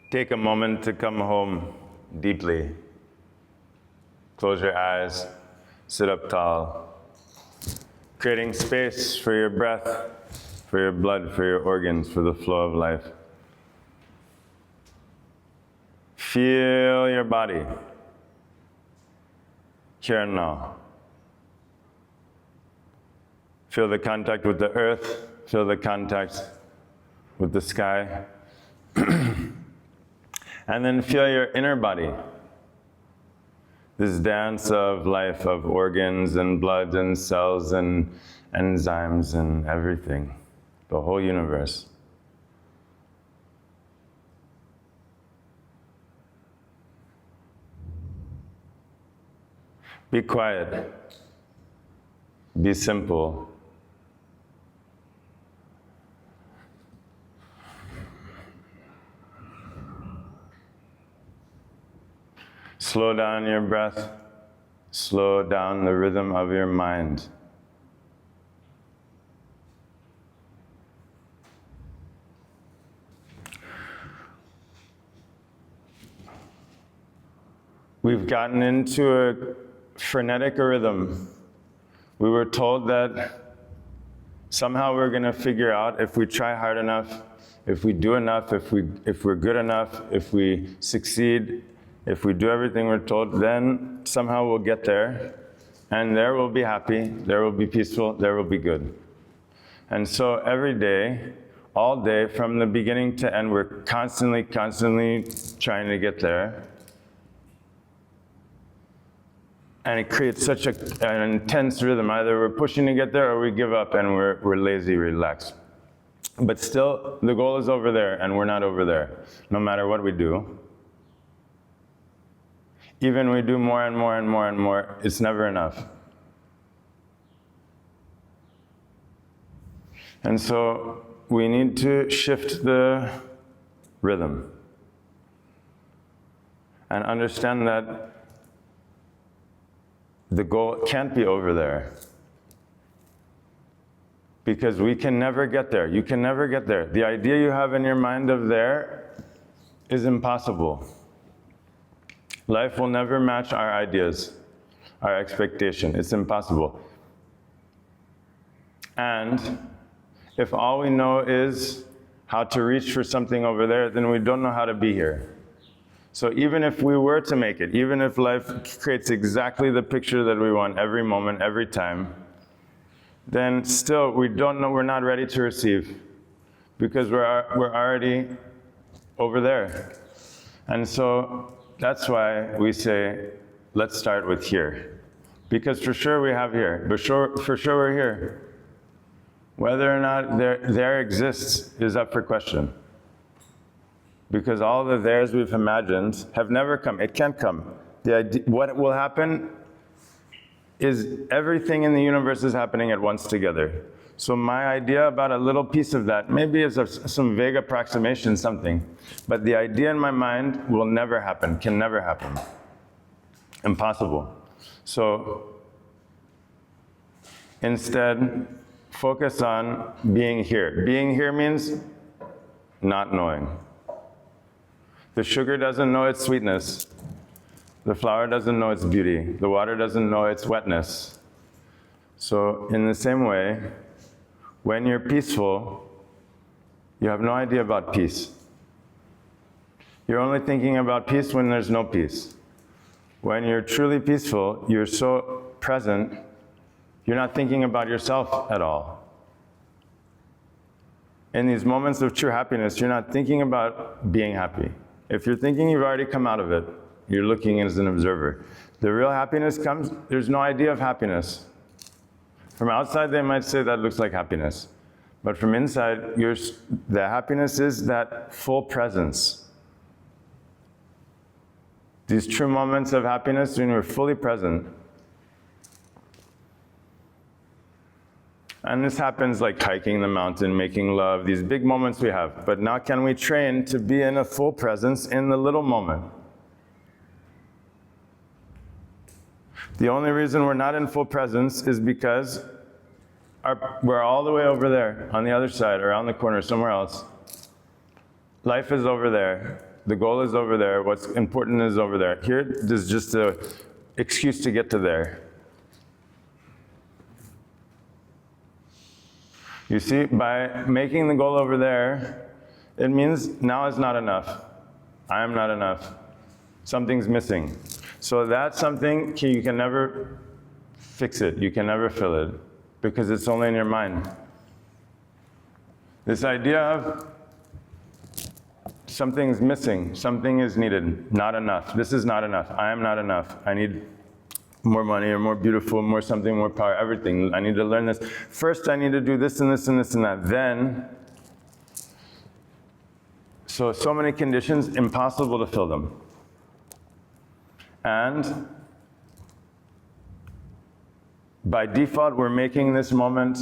Take a moment to come home deeply. Close your eyes, sit up tall, creating space for your breath, for your blood, for your organs, for the flow of life. Feel your body, here and now. Feel the contact with the earth, feel the contact with the sky. And then feel your inner body. This dance of life, of organs and blood and cells and enzymes and everything, the whole universe. Be quiet. Be simple. Slow down your breath. Slow down the rhythm of your mind. We've gotten into a frenetic rhythm. We were told that somehow we're going to figure out if we try hard enough, if we do enough, if we're good enough, if we succeed, if we do everything we're told, then somehow we'll get there, and there we'll be happy, there we'll be peaceful, there will be good. And so every day, all day, from the beginning to end, we're constantly trying to get there. And it creates such an intense rhythm. Either we're pushing to get there or we give up and we're lazy, relaxed. But still, the goal is over there and we're not over there, no matter what we do. Even we do more and more and more and more, it's never enough. And so we need to shift the rhythm and understand that the goal can't be over there. Because we can never get there. You can never get there. The idea you have in your mind of there is impossible. Life will never match our ideas, our expectation. It's impossible. And if all we know is how to reach for something over there, then we don't know how to be here. So even if we were to make it, even if life creates exactly the picture that we want every moment, every time, then still we don't know, we're not ready to receive because we're already over there. And so that's why we say, let's start with here. Because for sure we have here, but for sure we're here. Whether or not there exists is up for question. Because all the theirs we've imagined have never come. It can't come. The idea, what will happen is everything in the universe is happening at once together. So my idea about a little piece of that, maybe it's some vague approximation, something. But the idea in my mind will never happen, can never happen. Impossible. So instead, focus on being here. Being here means not knowing. The sugar doesn't know its sweetness. The flower doesn't know its beauty. The water doesn't know its wetness. So in the same way, when you're peaceful, you have no idea about peace. You're only thinking about peace when there's no peace. When you're truly peaceful, you're so present, you're not thinking about yourself at all. In these moments of true happiness, you're not thinking about being happy. If you're thinking, you've already come out of it. You're looking as an observer. The real happiness comes, there's no idea of happiness. From outside, they might say that looks like happiness. But from inside, the happiness is that full presence. These true moments of happiness when we're fully present. And this happens like hiking the mountain, making love, these big moments we have. But now can we train to be in a full presence in the little moment? The only reason we're not in full presence is because we're all the way over there, on the other side, around the corner, somewhere else. Life is over there. The goal is over there. What's important is over there. Here, there's just an excuse to get to there. You see, by making the goal over there, it means now is not enough. I am not enough. Something's missing. So that's something, you can never fix it. You can never fill it because it's only in your mind. This idea of something's missing, something is needed, not enough. This is not enough. I am not enough. I need more money or more beautiful, more something, more power, everything. I need to learn this. First, I need to do this and this and this and that. Then, so many conditions, impossible to fill them. And by default, we're making this moment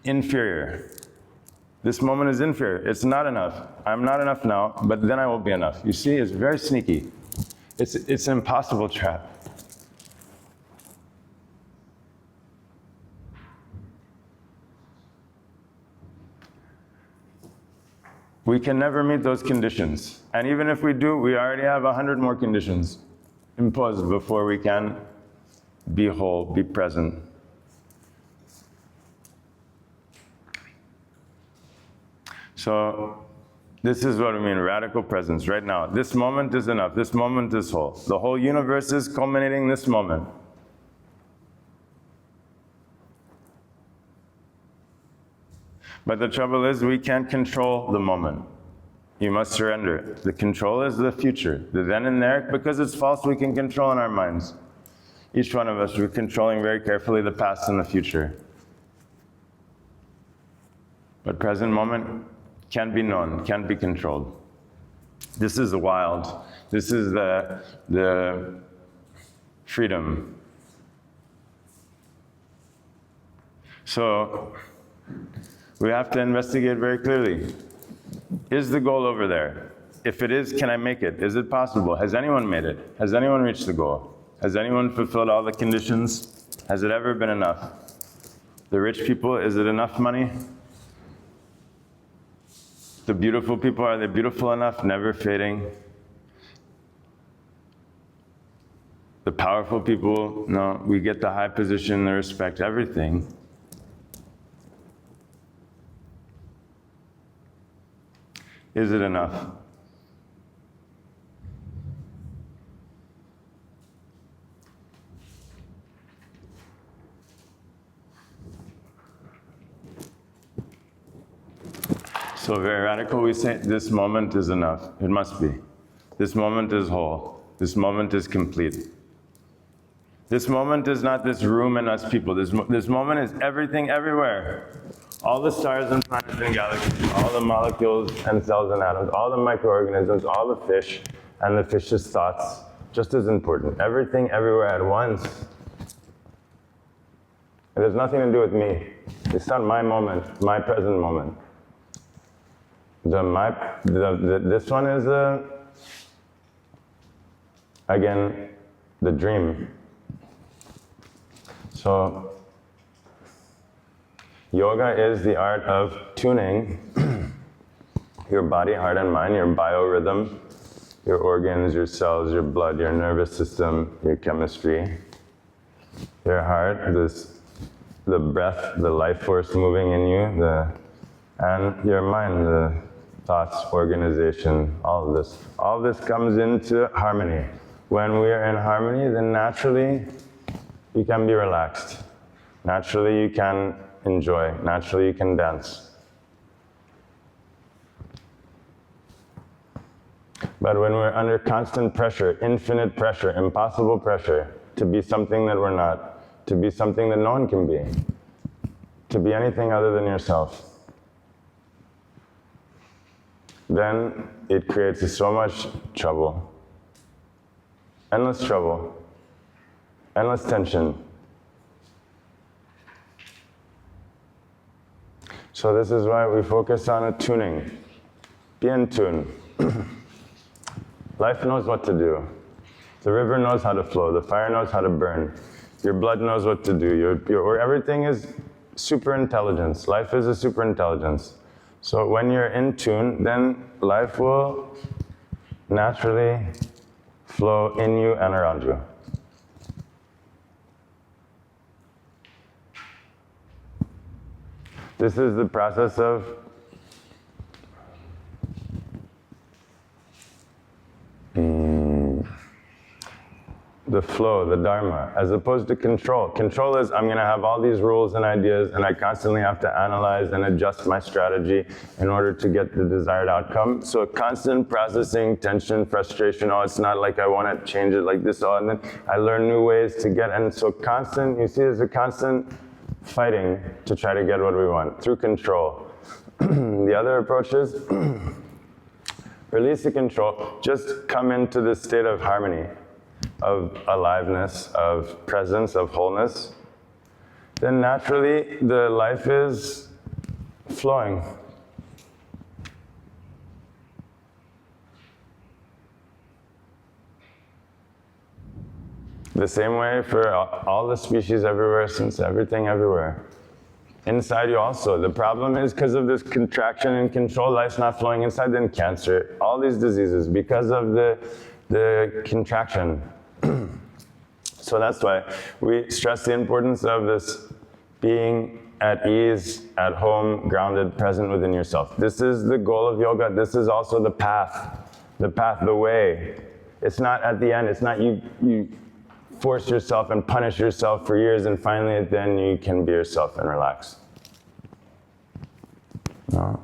inferior. This moment is inferior. It's not enough. I'm not enough now, but then I will be enough. You see, it's very sneaky. It's an impossible trap. We can never meet those conditions. And even if we do, we already have 100 more conditions imposed before we can be whole, be present. So this is what I mean, radical presence right now. This moment is enough. This moment is whole. The whole universe is culminating this moment. But the trouble is we can't control the moment. You must surrender it. The control is the future. The then and there, because it's false, we can control in our minds. Each one of us, we're controlling very carefully the past and the future. But present moment can't be known, can't be controlled. This is the wild. This is the freedom. So we have to investigate very clearly. Is the goal over there? If it is, can I make it? Is it possible? Has anyone made it? Has anyone reached the goal? Has anyone fulfilled all the conditions? Has it ever been enough? The rich people, is it enough money? The beautiful people, are they beautiful enough? Never fading. The powerful people, no, we get the high position, the respect, everything. Is it enough? So very radical, we say this moment is enough. It must be. This moment is whole. This moment is complete. This moment is not this room and us people. This moment is everything everywhere. All the stars and planets and galaxies, all the molecules and cells and atoms, all the microorganisms, all the fish and the fish's thoughts, just as important. Everything everywhere at once. It has nothing to do with me. It's not my moment, my present moment. This one is, again, the dream. So, yoga is the art of tuning your body, heart, and mind, your biorhythm, your organs, your cells, your blood, your nervous system, your chemistry, your heart, the breath, the life force moving in you, and your mind, the thoughts, organization, all of this. All of this comes into harmony. When we are in harmony, then naturally you can be relaxed. Naturally you can enjoy. Naturally you can dance. But when we're under constant pressure, infinite pressure, impossible pressure, to be something that we're not, to be something that no one can be, to be anything other than yourself, then it creates so much trouble. Endless trouble, endless tension. So this is why we focus on attuning. Be in tune. Life knows what to do. The river knows how to flow. The fire knows how to burn. Your blood knows what to do. Everything is super intelligence. Life is a super intelligence. So when you're in tune, then life will naturally flow in you and around you. This is the process of the flow, the dharma, as opposed to control. Control is, I'm going to have all these rules and ideas, and I constantly have to analyze and adjust my strategy in order to get the desired outcome. So constant processing, tension, frustration, oh, it's not like I want to change it like this, oh, and then I learn new ways to get, and so constant, you see, there's a constant fighting to try to get what we want through control. The other approach is release the control, just come into this state of harmony, of aliveness, of presence, of wholeness. Then naturally the life is flowing. The same way for all the species everywhere, since everything everywhere. Inside you also. The problem is because of this contraction and control, life's not flowing inside, then cancer, all these diseases, because of the contraction. So that's why we stress the importance of this being at ease, at home, grounded, present within yourself. This is the goal of yoga. This is also the path, the way. It's not at the end, it's not you force yourself and punish yourself for years and finally then you can be yourself and relax. No.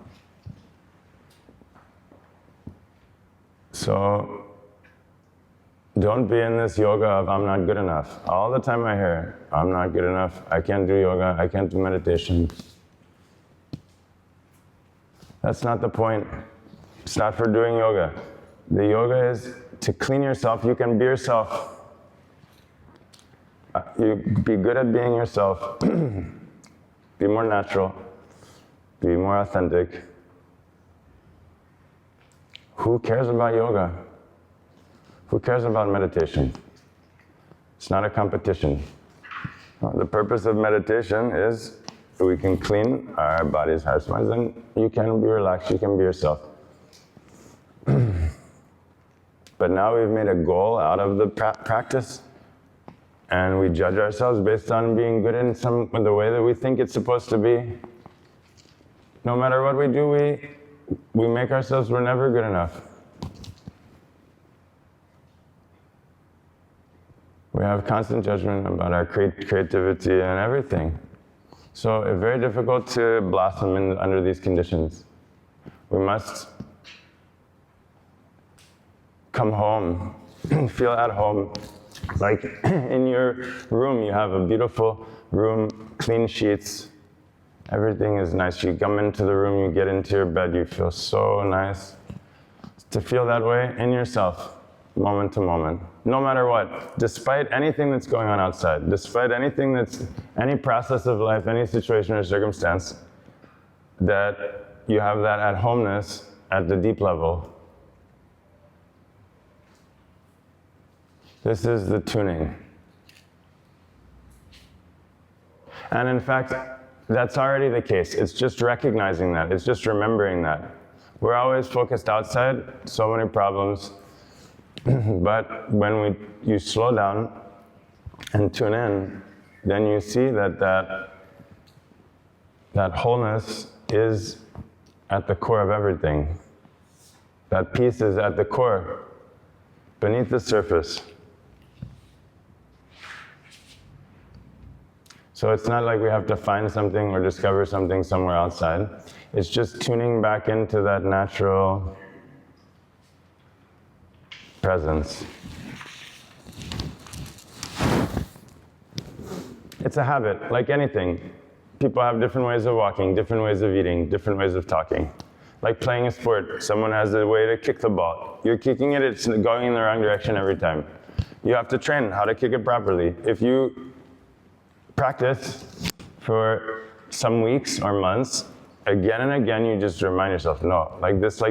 So don't be in this yoga of I'm not good enough. All the time I hear, I'm not good enough, I can't do yoga, I can't do meditation. That's not the point. It's not for doing yoga. The yoga is to clean yourself. You can be yourself. You be good at being yourself. Be more natural. Be more authentic. Who cares about yoga? Who cares about meditation? It's not a competition. The purpose of meditation is we can clean our bodies, hearts, minds, and you can be relaxed, you can be yourself. But now we've made a goal out of the practice, and we judge ourselves based on being good in the way that we think it's supposed to be. No matter what we do, we make ourselves, we're never good enough. We have constant judgment about our creativity and everything. So it's very difficult to blossom under these conditions. We must come home, feel at home. Like in your room, you have a beautiful room, clean sheets, everything is nice. You come into the room, you get into your bed, you feel so nice. To feel that way in yourself, moment to moment, no matter what, despite anything that's going on outside, despite anything that's, any process of life, any situation or circumstance, that you have that at homeness at the deep level. This is the tuning. And in fact, that's already the case. It's just recognizing that. It's just remembering that. We're always focused outside, so many problems. But when you slow down and tune in, then you see that wholeness is at the core of everything. That peace is at the core, beneath the surface. So it's not like we have to find something or discover something somewhere outside. It's just tuning back into that natural presence. It's a habit, like anything. People have different ways of walking, different ways of eating, different ways of talking. Like playing a sport, someone has a way to kick the ball. You're kicking it, it's going in the wrong direction every time. You have to train how to kick it properly. If you practice for some weeks or months, again and again, you just remind yourself, no, like this,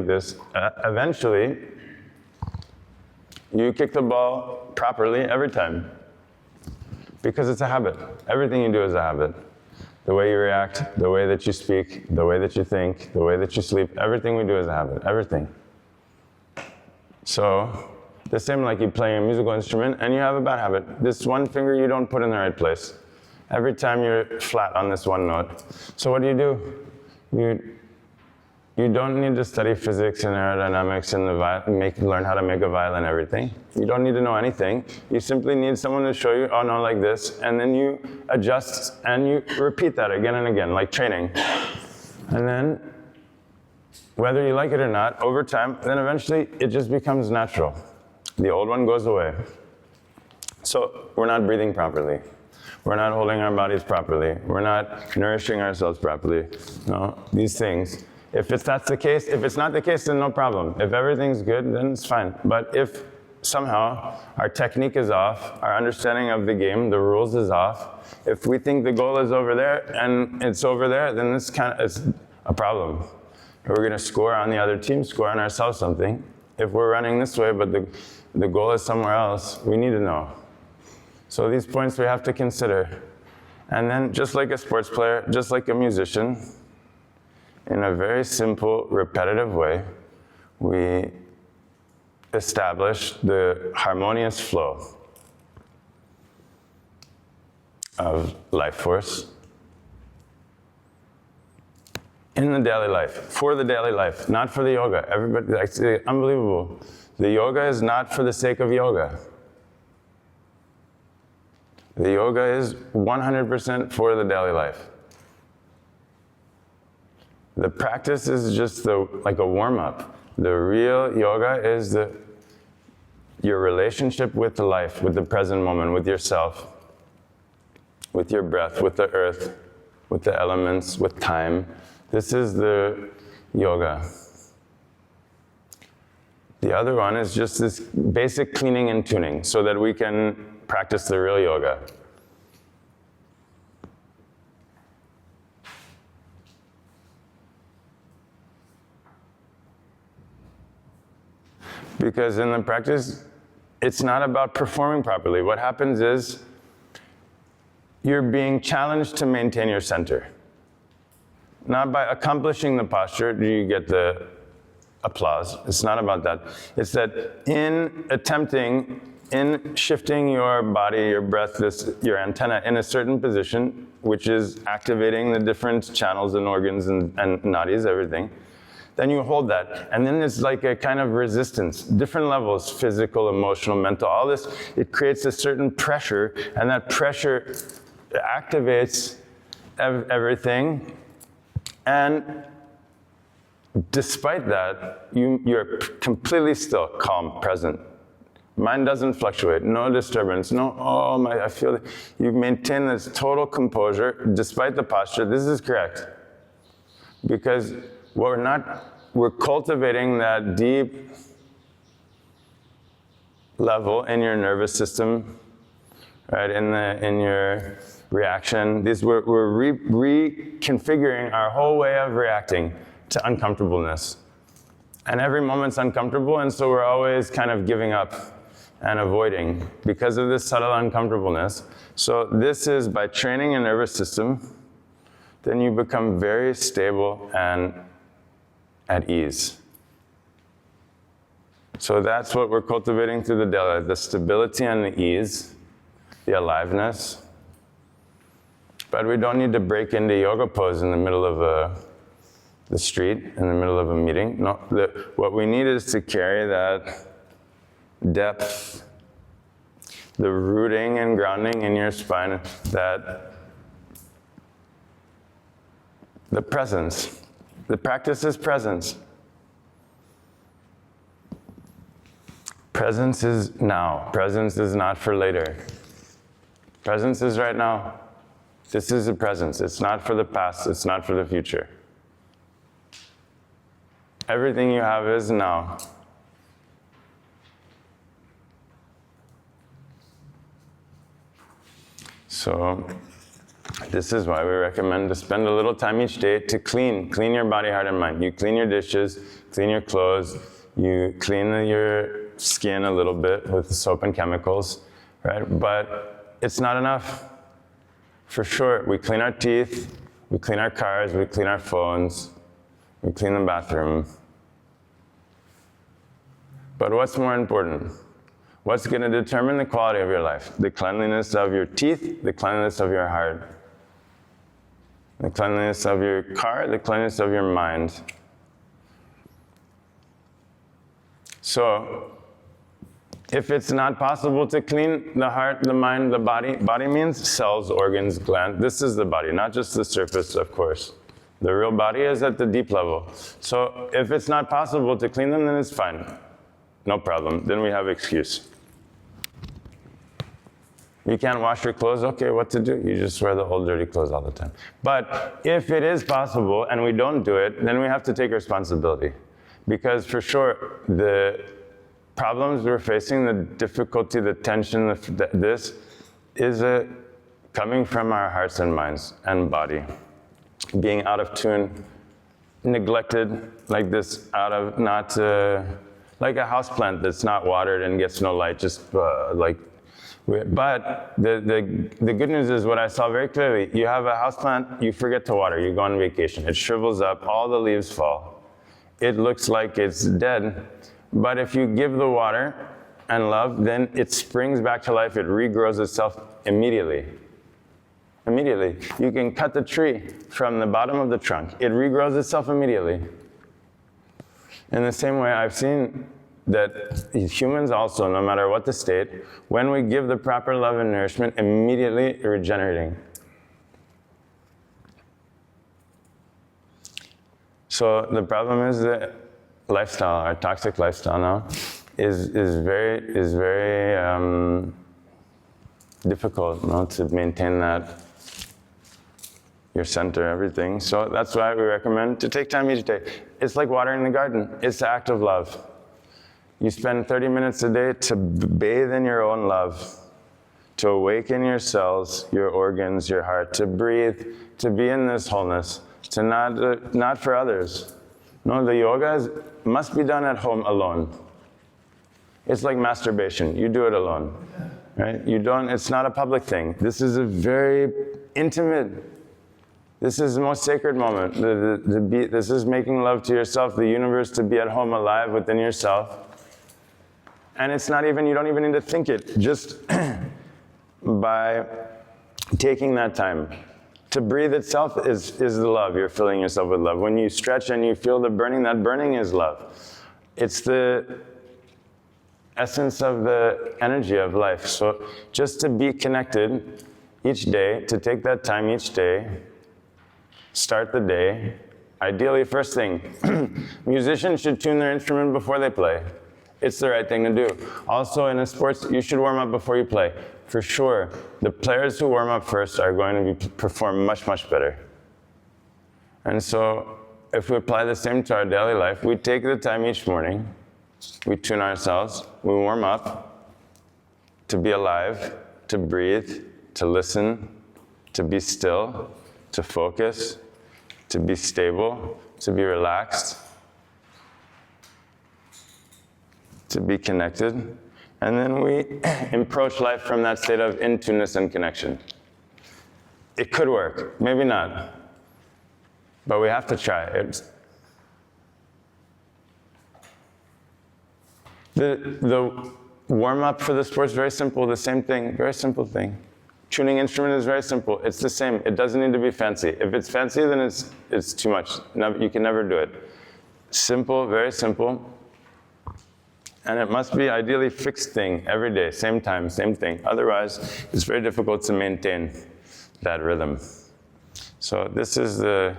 eventually, you kick the ball properly every time. Because it's a habit. Everything you do is a habit. The way you react, the way that you speak, the way that you think, the way that you sleep, everything we do is a habit, everything. So, the same like you play a musical instrument and you have a bad habit. This one finger you don't put in the right place. Every time you're flat on this one note. So what do? You don't need to study physics and aerodynamics and learn how to make a violin and everything. You don't need to know anything. You simply need someone to show you, oh no, like this, and then you adjust and you repeat that again and again, like training. And then, whether you like it or not, over time, then eventually it just becomes natural. The old one goes away. So we're not breathing properly. We're not holding our bodies properly. We're not nourishing ourselves properly. No, these things. If that's the case, if it's not the case, then no problem. If everything's good, then it's fine. But if somehow our technique is off, our understanding of the game, the rules is off, if we think the goal is over there and it's over there, then this is a problem. We're going to score on the other team, score on ourselves something. If we're running this way, but the goal is somewhere else, we need to know. So these points we have to consider. And then just like a sports player, just like a musician, in a very simple, repetitive way, we establish the harmonious flow of life force in the daily life, for the daily life, not for the yoga. Everybody, it's unbelievable. The yoga is not for the sake of yoga. The yoga is 100% for the daily life. The practice is just like a warm-up. The real yoga is your relationship with the life, with the present moment, with yourself, with your breath, with the earth, with the elements, with time. This is the yoga. The other one is just this basic cleaning and tuning so that we can practice the real yoga. Because in the practice, it's not about performing properly. What happens is you're being challenged to maintain your center. Not by accomplishing the posture do you get the applause. It's not about that. It's that in shifting your body, your breath, your antenna in a certain position, which is activating the different channels and organs and nadis, everything, then you hold that. And then there's like a kind of resistance, different levels, physical, emotional, mental, all this. It creates a certain pressure, and that pressure activates everything. And despite that, you're completely still, calm, present. Mind doesn't fluctuate, no disturbance, I feel that. You maintain this total composure despite the posture. This is correct. Because we're cultivating that deep level in your nervous system, right? In your reaction. We're reconfiguring our whole way of reacting to uncomfortableness. And every moment's uncomfortable, and so we're always kind of giving up and avoiding because of this subtle uncomfortableness. So this is by training your nervous system, then you become very stable and at ease. So that's what we're cultivating through the daily, the stability and the ease, the aliveness. But we don't need to break into yoga pose in the middle of the street, in the middle of a meeting. No, what we need is to carry that depth, the rooting and grounding in your spine, that the presence. The practice is presence. Presence is now. Presence is not for later. Presence is right now. This is the presence. It's not for the past. It's not for the future. Everything you have is now. So this is why we recommend to spend a little time each day to clean your body, heart, and mind. You clean your dishes, clean your clothes, you clean your skin a little bit with soap and chemicals, right? But it's not enough. For sure, we clean our teeth, we clean our cars, we clean our phones, we clean the bathroom. But what's more important? What's going to determine the quality of your life? The cleanliness of your teeth, the cleanliness of your heart, the cleanliness of your car, the cleanliness of your mind. So, if it's not possible to clean the heart, the mind, the body, body means cells, organs, glands. This is the body, not just the surface, of course. The real body is at the deep level. So if it's not possible to clean them, then it's fine. No problem. Then we have excuse. You can't wash your clothes, okay, what to do? You just wear the old dirty clothes all the time. But if it is possible and we don't do it, then we have to take responsibility. Because for sure, the problems we're facing, the difficulty, the tension, this is coming from our hearts and minds and body. Being out of tune, neglected like this, out of not, like a houseplant that's not watered and gets no light, just like. But the good news is what I saw very clearly. You have a houseplant, you forget to water, you go on vacation. It shrivels up, all the leaves fall. It looks like it's dead. But if you give the water and love, then it springs back to life. It regrows itself immediately. Immediately. You can cut the tree from the bottom of the trunk. It regrows itself immediately. In the same way, I've seen that humans also, no matter what the state, when we give the proper love and nourishment, immediately regenerating. So the problem is that lifestyle, our toxic lifestyle now, is very difficult, to maintain that, your center, everything. So that's why we recommend to take time each day. It's like watering the garden. It's the act of love. You spend 30 minutes a day to bathe in your own love, to awaken your cells, your organs, your heart, to breathe, to be in this wholeness, to not for others. No, the yoga must be done at home alone. It's like masturbation. You do it alone, right? It's not a public thing. This is a very intimate, this is the most sacred moment. This is making love to yourself, the universe, to be at home alive within yourself. And it's not even, you don't even need to think it, just by taking that time. To breathe itself is the love. You're filling yourself with love. When you stretch and you feel the burning, that burning is love. It's the essence of the energy of life. So just to be connected each day, to take that time each day, start the day. Ideally, first thing, musicians should tune their instrument before they play. It's the right thing to do. Also in a sports, you should warm up before you play. For sure, the players who warm up first are going to perform much, much better. And so if we apply the same to our daily life, we take the time each morning, we tune ourselves, we warm up to be alive, to breathe, to listen, to be still, to focus, to be stable, to be relaxed, to be connected. And then we approach life from that state of in-tuneness and connection. It could work, maybe not, but we have to try it. The warm-up for the sport is very simple, the same thing, very simple thing. Tuning instrument is very simple, it's the same, it doesn't need to be fancy. If it's fancy, then it's too much, you can never do it. Simple, very simple. And it must be ideally fixed thing every day, same time, same thing. Otherwise, it's very difficult to maintain that rhythm. So this is the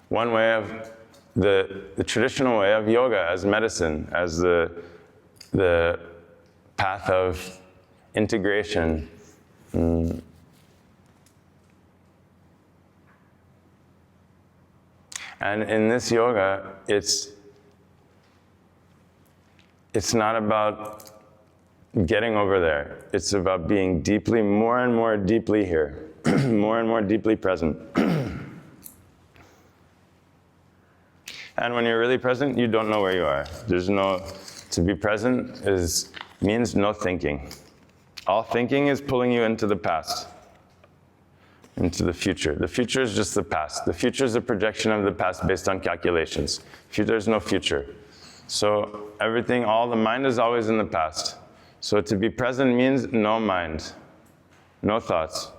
one way of, the traditional way of yoga as medicine, as the path of integration. And in this yoga, it's not about getting over there. It's about being deeply, more and more deeply here, more and more deeply present. And when you're really present, you don't know where you are. To be present means no thinking. All thinking is pulling you into the past, into the future. The future is just the past. The future is a projection of the past based on calculations. There's no future. So everything, all the mind is always in the past. So to be present means no mind, no thoughts.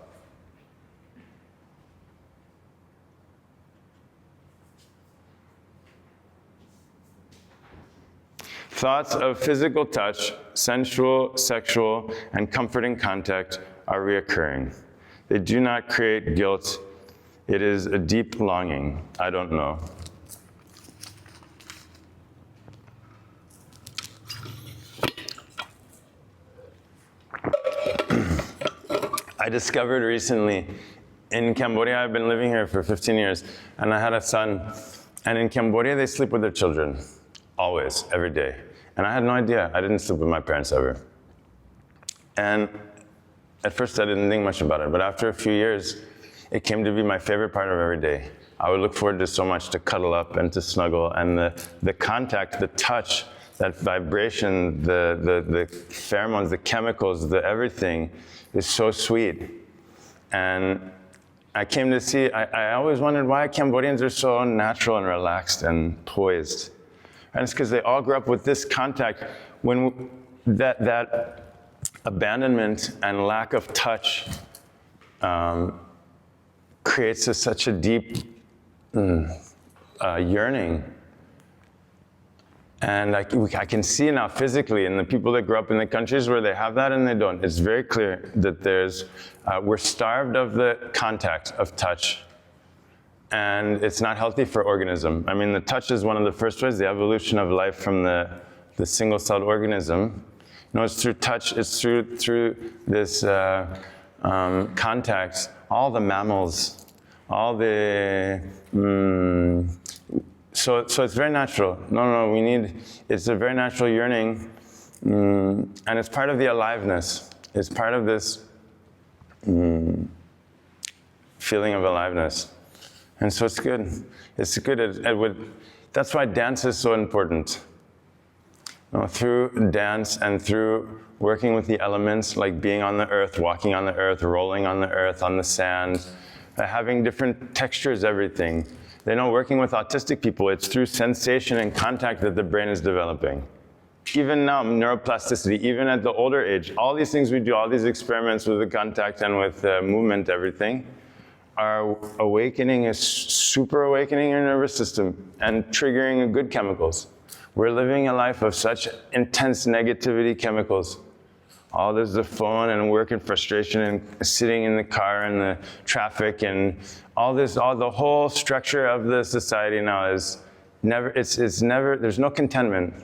Thoughts of physical touch, sensual, sexual, and comforting contact are reoccurring. They do not create guilt. It is a deep longing. I don't know. I discovered recently in Cambodia, I've been living here for 15 years, and I had a son, and in Cambodia they sleep with their children, always, every day. And I had no idea. I didn't sleep with my parents ever. And at first I didn't think much about it, but after a few years, it came to be my favorite part of every day. I would look forward to so much to cuddle up and to snuggle, and the contact, the touch, that vibration, the pheromones, the chemicals, the everything is so sweet. And I came to see, I always wondered why Cambodians are so natural and relaxed and poised. And it's because they all grew up with this contact. When that abandonment and lack of touch creates such a deep yearning. And I can see now physically in the people that grow up in the countries where they have that and they don't. It's very clear that we're starved of the contact of touch. And it's not healthy for organism. I mean, the touch is one of the first ways, the evolution of life from the single-celled organism. You know, it's through touch, it's through this contact. All the mammals, all the, so it's very natural. No, it's a very natural yearning, and it's part of the aliveness. It's part of this feeling of aliveness. And so it's good. It's good. That's why dance is so important. You know, through dance and through working with the elements, like being on the earth, walking on the earth, rolling on the earth, on the sand, having different textures, everything. They know working with autistic people, it's through sensation and contact that the brain is developing. Even now, neuroplasticity, even at the older age, all these things we do, all these experiments with the contact and with movement, everything, are awakening, is super awakening your nervous system and triggering good chemicals. We're living a life of such intense negativity chemicals. All there's the phone and work and frustration and sitting in the car and the traffic and all the whole structure of the society now is never, it's never, there's no contentment.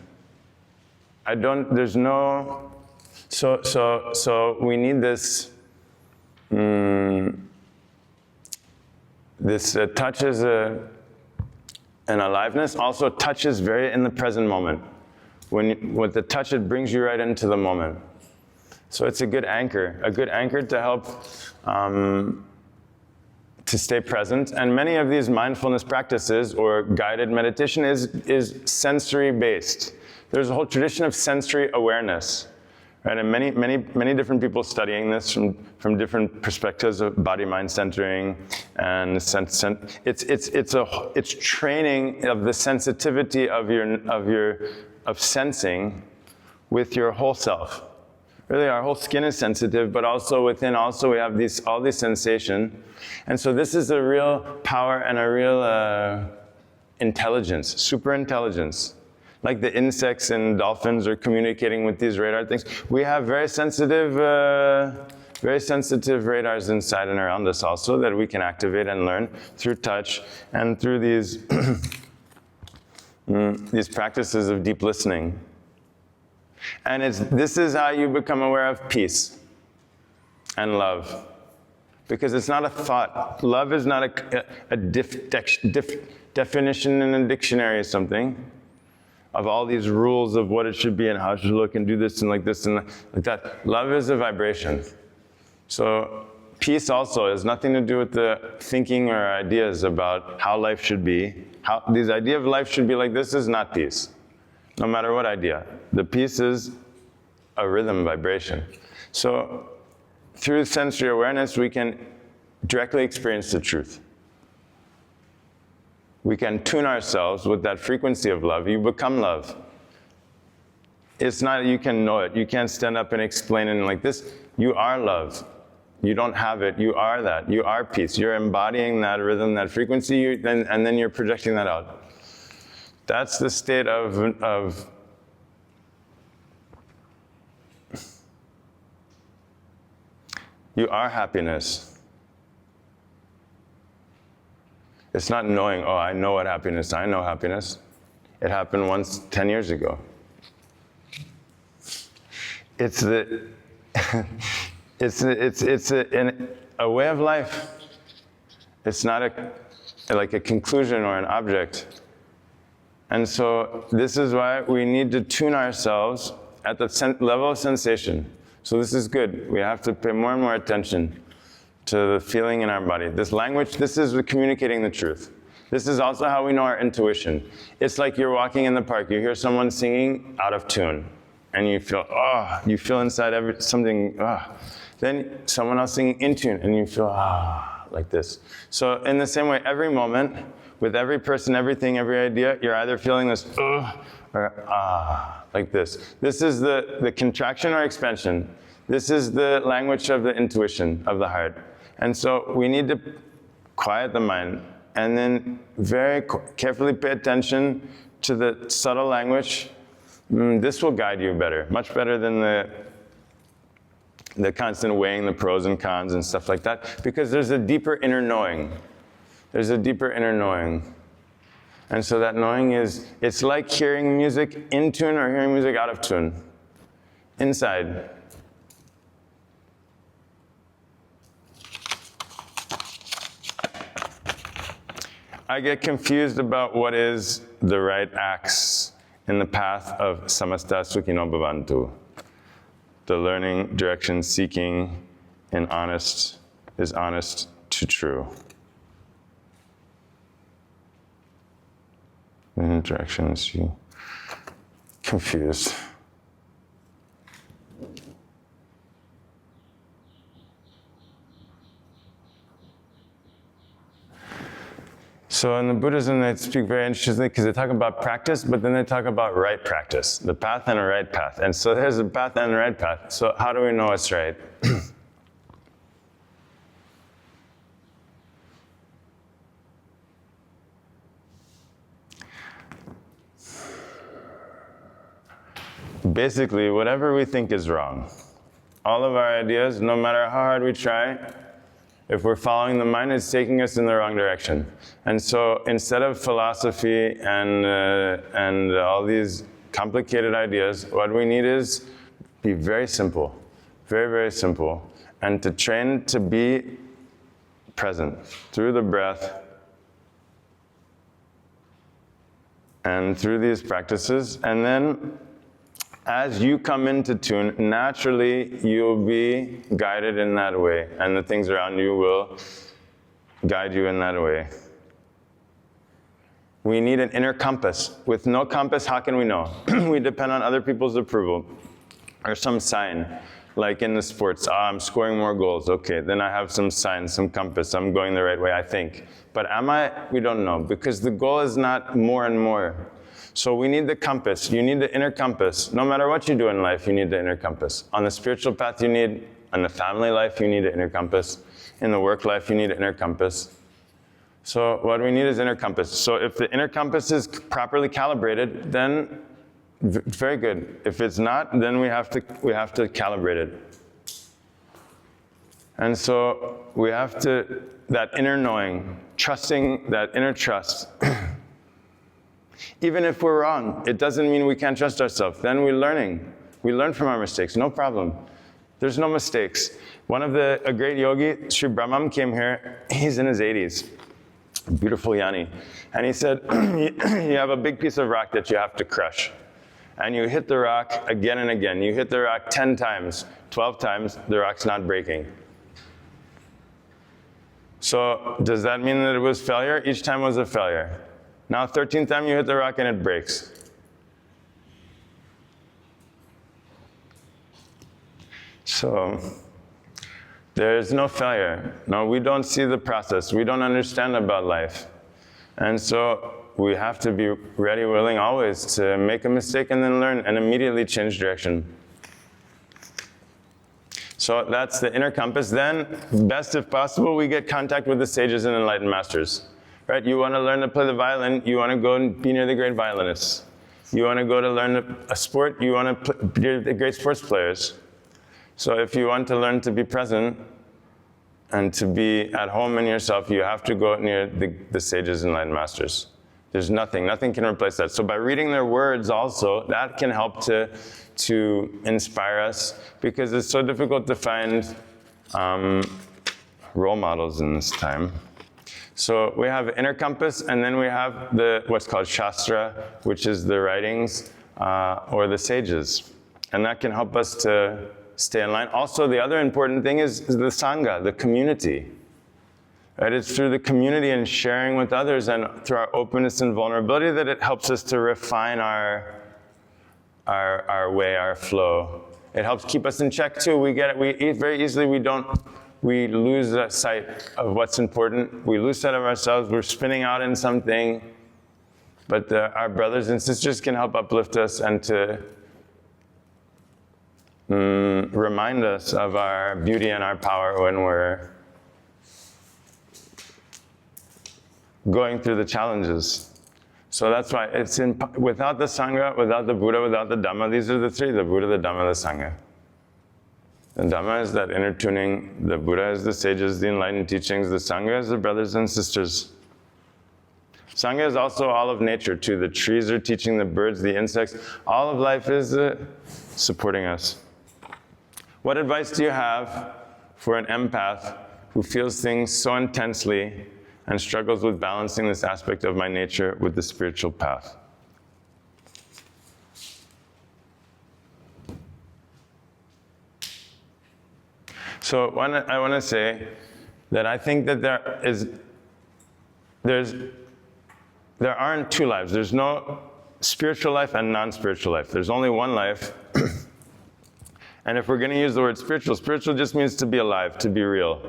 So we need this, touch is an aliveness. Also, touch is very in the present moment. With the touch, it brings you right into the moment. So it's a good anchor to help to stay present. And many of these mindfulness practices or guided meditation is sensory based. There's a whole tradition of sensory awareness. Right, and many different people studying this from different perspectives of body-mind centering, and it's training of the sensitivity of sensing with your whole self. Really, our whole skin is sensitive, but also within, we have all these sensation, and so this is a real power and a real intelligence, super intelligence. Like the insects and dolphins are communicating with these radar things. We have very sensitive radars inside and around us also that we can activate and learn through touch and through these these practices of deep listening. And this is how you become aware of peace and love. Because it's not a thought. Love is not a definition in a dictionary or something of all these rules of what it should be and how it should look and do this and like that. Love is a vibration. So peace also has nothing to do with the thinking or ideas about how life should be. This idea of life should be like this is not peace, no matter what idea. The peace is a rhythm vibration. So through sensory awareness, we can directly experience the truth. We can tune ourselves with that frequency of love. You become love. It's not you can know it. You can't stand up and explain it like this. You are love. You don't have it. You are that. You are peace. You're embodying that rhythm, that frequency, and then you're projecting that out. That's the state of you are happiness. It's not knowing, oh, I know what happiness, I know happiness. It happened once 10 years ago. It's a way of life. It's not like a conclusion or an object. And so this is why we need to tune ourselves at the level of sensation. So this is good. We have to pay more and more attention to the feeling in our body. This language, this is communicating the truth. This is also how we know our intuition. It's like you're walking in the park, you hear someone singing out of tune, and you feel, oh, you feel inside something, ah. Then someone else singing in tune, and you feel, ah, like this. So in the same way, every moment, with every person, everything, every idea, you're either feeling this, or ah, like this. This is the contraction or expansion. This is the language of the intuition of the heart. And so we need to quiet the mind and then very carefully pay attention to the subtle language. This will guide you better, much better than the constant weighing the pros and cons and stuff like that, because there's a deeper inner knowing. There's a deeper inner knowing. And so that knowing is, it's like hearing music in tune or hearing music out of tune, inside. I get confused about what is the right acts in the path of Samastah Sukhino Bhavantu. The learning, direction, seeking, and honest to true. Direction, seeking, confused. So in the Buddhism, they speak very interestingly because they talk about practice, but then they talk about right practice, the path and a right path. And so there's a path and a right path. So how do we know it's right? Basically, whatever we think is wrong, all of our ideas, no matter how hard we try, if we're following the mind, it's taking us in the wrong direction. And so instead of philosophy and all these complicated ideas, what we need is be very simple, very, very simple, and to train to be present through the breath and through these practices. And then as you come into tune, naturally you'll be guided in that way, and the things around you will guide you in that way. We need an inner compass. With no compass, how can we know? We depend on other people's approval or some sign, like in the sports. I'm scoring more goals. Okay, then I have some sign, some compass. I'm going the right way, I think. But am I? We don't know, because the goal is not more and more. So we need the compass. You need the inner compass. No matter what you do in life, you need the inner compass. On the spiritual path, you need, on the family life, you need an inner compass. In the work life, you need an inner compass. So what we need is inner compass. So if the inner compass is properly calibrated, then very good. If it's not, then we have to calibrate it. And so we have to, that inner knowing, trusting, that inner trust. Even if we're wrong, it doesn't mean we can't trust ourselves. Then we're learning. We learn from our mistakes, no problem. There's no mistakes. A great yogi, Sri Brahmam, came here. He's in his 80s, beautiful yani. And he said, you have a big piece of rock that you have to crush. And you hit the rock again and again. You hit the rock 10 times, 12 times, the rock's not breaking. So does that mean that it was failure? Each time was a failure. Now 13th time you hit the rock and it breaks. So there's no failure. No, we don't see the process. We don't understand about life. And so we have to be ready, willing always to make a mistake and then learn and immediately change direction. So that's the inner compass. Then, best if possible, we get contact with the sages and enlightened masters. Right? You want to learn to play the violin, you want to go and be near the great violinists. You want to go to learn a sport, you want to be near the great sports players. So if you want to learn to be present and to be at home in yourself, you have to go near the sages and enlightened masters. There's nothing can replace that. So by reading their words also, that can help to inspire us, because it's so difficult to find role models in this time. So we have inner compass, and then we have what's called Shastra, which is the writings or the sages. And that can help us to stay in line. Also, the other important thing is the Sangha, the community. Right? It's through the community and sharing with others and through our openness and vulnerability that it helps us to refine our way, our flow. It helps keep us in check too. We very easily, we lose sight of what's important. We lose sight of ourselves. We're spinning out in something. But our brothers and sisters can help uplift us and to remind us of our beauty and our power when we're going through the challenges. So that's why without the Sangha, without the Buddha, without the Dhamma, these are the three, the Buddha, the Dhamma, the Sangha. The Dhamma is that inner tuning, the Buddha is the sages, the enlightened teachings, the Sangha is the brothers and sisters. Sangha is also all of nature too. The trees are teaching, the birds, the insects. All of life is supporting us. What advice do you have for an empath who feels things so intensely and struggles with balancing this aspect of my nature with the spiritual path? So I want to say that I think that there aren't two lives. There's no spiritual life and non-spiritual life. There's only one life. And if we're going to use the word spiritual, spiritual just means to be alive, to be real.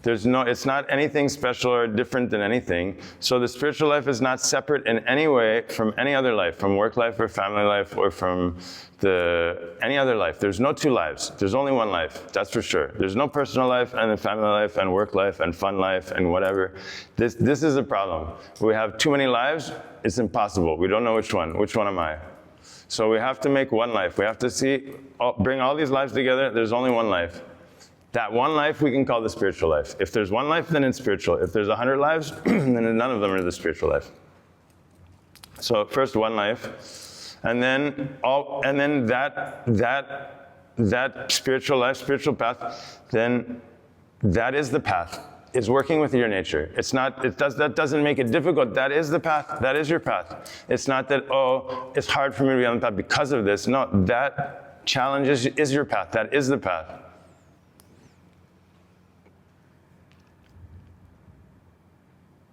It's not anything special or different than anything. So the spiritual life is not separate in any way from any other life, from work life or family life or from any other life. There's no two lives. There's only one life, that's for sure. There's no personal life and a family life and work life and fun life and whatever. This is a problem. We have too many lives, it's impossible. We don't know which one. Which one am I? So we have to make one life. We have to bring all these lives together. There's only one life. That one life we can call the spiritual life. If there's one life, then it's spiritual. If there's 100 lives, then none of them are the spiritual life. So first one life, and then that spiritual life, spiritual path, then that is the path. It's working with your nature. That doesn't make it difficult. That is the path. That is your path. It's not that, it's hard for me to be on the path because of this. No, that challenge is your path. That is the path.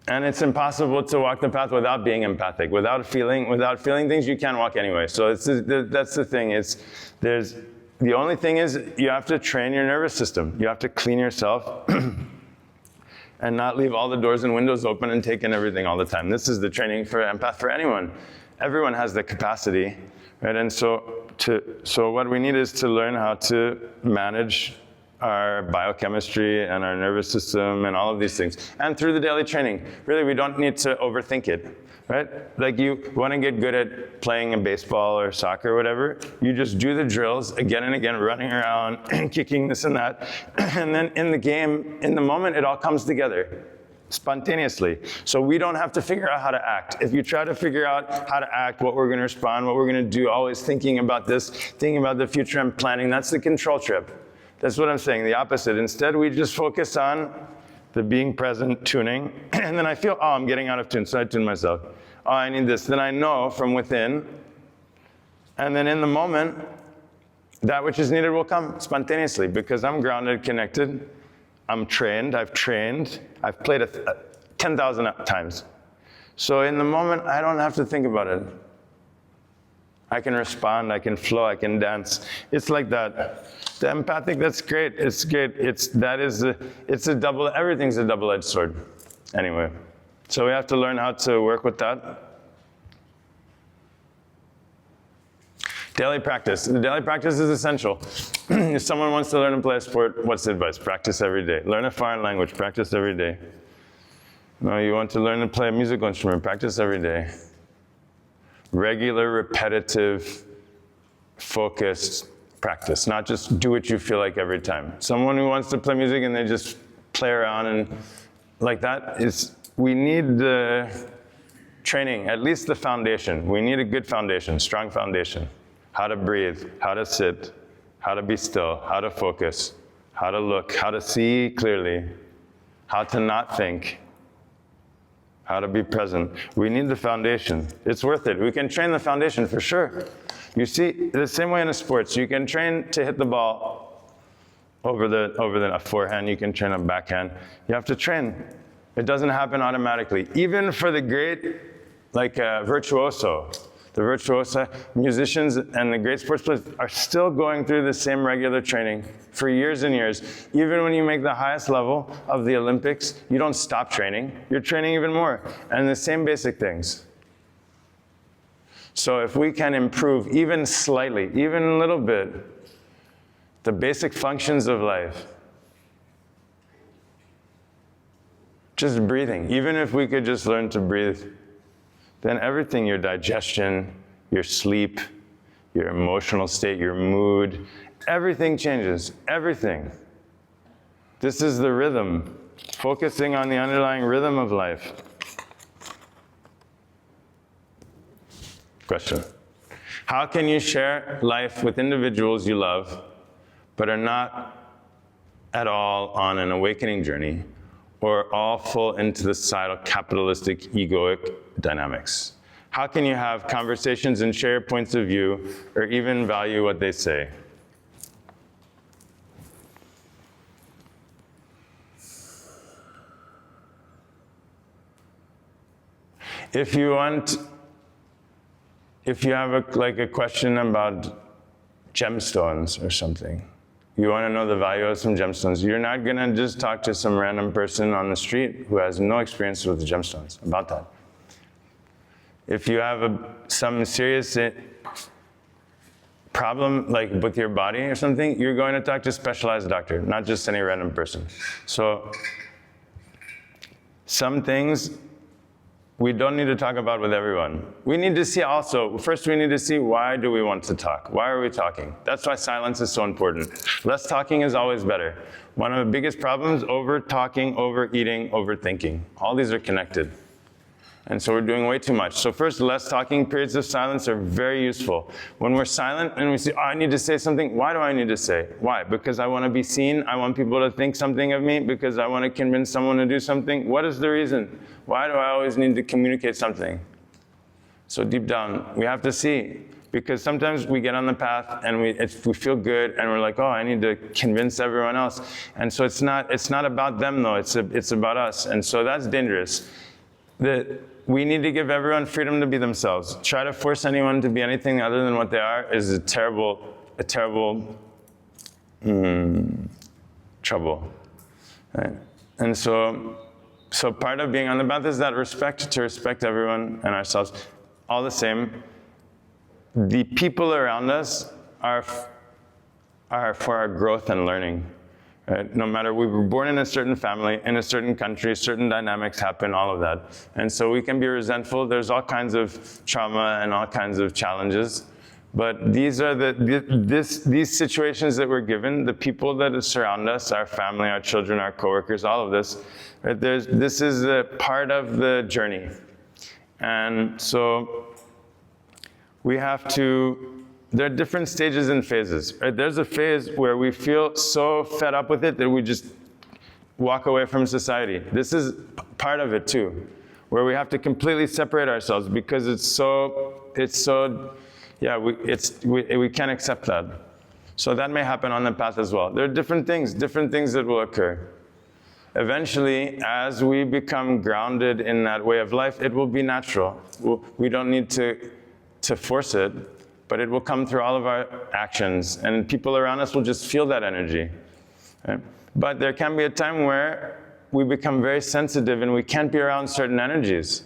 And it's impossible to walk the path without being empathic, without feeling things. You can't walk anyway. So that's the thing. The only thing is you have to train your nervous system. You have to clean yourself and not leave all the doors and windows open and take in everything all the time. This is the training for empath for anyone. Everyone has the capacity, right? And so what we need is to learn how to manage our biochemistry and our nervous system and all of these things. And through the daily training, really we don't need to overthink it, right? Like you want to get good at playing a baseball or soccer or whatever, you just do the drills again and again, running around and kicking this and that. And then in the game, in the moment, it all comes together spontaneously. So we don't have to figure out how to act. If you try to figure out how to act, what we're going to respond, what we're going to do, always thinking about this, thinking about the future and planning, that's the control trip. That's what I'm saying, the opposite. Instead, we just focus on the being present, tuning, and then I feel, I'm getting out of tune, so I tune myself. I need this. Then I know from within, and then in the moment, that which is needed will come spontaneously because I'm grounded, connected, I'm trained, I've played 10,000 times. So in the moment, I don't have to think about it. I can respond, I can flow, I can dance. It's like that. The empathic, that's great. It's great. Everything's a double-edged sword. Anyway, so we have to learn how to work with that. Daily practice. The daily practice is essential. If someone wants to learn and play a sport, what's the advice? Practice every day. Learn a foreign language, practice every day. No, you want to learn to play a musical instrument, practice every day. Regular, repetitive, focused practice, not just do what you feel like every time. Someone who wants to play music and they just play around and like that we need the training, at least the foundation. We need a good foundation, strong foundation. How to breathe, how to sit, how to be still, how to focus, how to look, how to see clearly, how to not think, how to be present. We need the foundation. It's worth it. We can train the foundation for sure. You see, the same way in the sports, you can train to hit the ball over the forehand, you can train a backhand. You have to train. It doesn't happen automatically. Even for the great, like virtuoso, the virtuosa musicians and the great sports players are still going through the same regular training for years and years. Even when you make the highest level of the Olympics, you don't stop training. You're training even more. And the same basic things. So if we can improve even slightly, even a little bit, the basic functions of life, just breathing, even if we could just learn to breathe, then everything, your digestion, your sleep, your emotional state, your mood, everything changes, everything. This is the rhythm, focusing on the underlying rhythm of life. Question. How can you share life with individuals you love, but are not at all on an awakening journey, or all fall into the societal capitalistic egoic dynamics? How can you have conversations and share points of view, or even value what they say? If you have a question about gemstones or something, you want to know the value of some gemstones, you're not going to just talk to some random person on the street who has no experience with the gemstones about that. If you have some serious problem, like with your body or something, you're going to talk to a specialized doctor, not just any random person. So some things we don't need to talk about with everyone. We need to see also, first we need to see, why do we want to talk? Why are we talking? That's why silence is so important. Less talking is always better. One of the biggest problems, over talking, overeating, overthinking. All these are connected. And so we're doing way too much. So first, less talking, periods of silence are very useful. When we're silent and we say, oh, I need to say something, why do I need to say? Why? Because I want to be seen, I want people to think something of me, because I want to convince someone to do something. What is the reason? Why do I always need to communicate something? So deep down, we have to see. Because sometimes we get on the path and we feel good and we're like, oh, I need to convince everyone else. And so it's not about them though, it's about us. And so that's dangerous. We need to give everyone freedom to be themselves. Try to force anyone to be anything other than what they are is a terrible trouble. Right? And so part of being on the path is that respect, to respect everyone and ourselves. All the same, the people around us are for our growth and learning. Right? No matter, we were born in a certain family, in a certain country, certain dynamics happen, all of that. And so we can be resentful. There's all kinds of trauma and all kinds of challenges. But these are these situations that we're given, the people that surround us, our family, our children, our coworkers, all of this, right? This is a part of the journey. And so we have to, there are different stages and phases. Right? There's a phase where we feel so fed up with it that we just walk away from society. This is part of it too, where we have to completely separate ourselves because we can't accept that. So that may happen on the path as well. There are different things that will occur. Eventually, as we become grounded in that way of life, it will be natural. We don't need to force it, but it will come through all of our actions, and people around us will just feel that energy. Right? But there can be a time where we become very sensitive and we can't be around certain energies.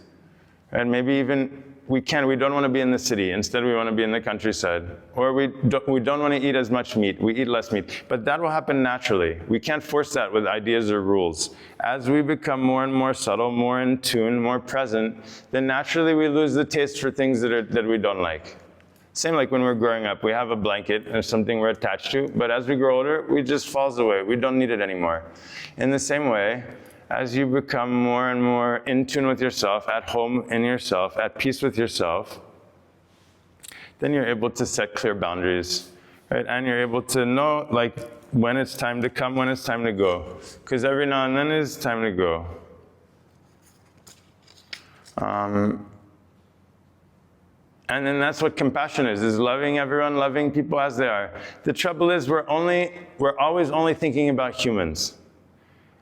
And maybe even we don't want to be in the city. Instead, we want to be in the countryside. Or we don't want to eat as much meat. We eat less meat. But that will happen naturally. We can't force that with ideas or rules. As we become more and more subtle, more in tune, more present, then naturally we lose the taste for things that we don't like. Same like when we're growing up. We have a blanket or something we're attached to, but as we grow older, it just falls away. We don't need it anymore. In the same way, as you become more and more in tune with yourself, at home in yourself, at peace with yourself, then you're able to set clear boundaries, right? And you're able to know like when it's time to come, when it's time to go. Because every now and then it's time to go. And then that's what compassion is loving everyone, loving people as they are. The trouble is we're always only thinking about humans.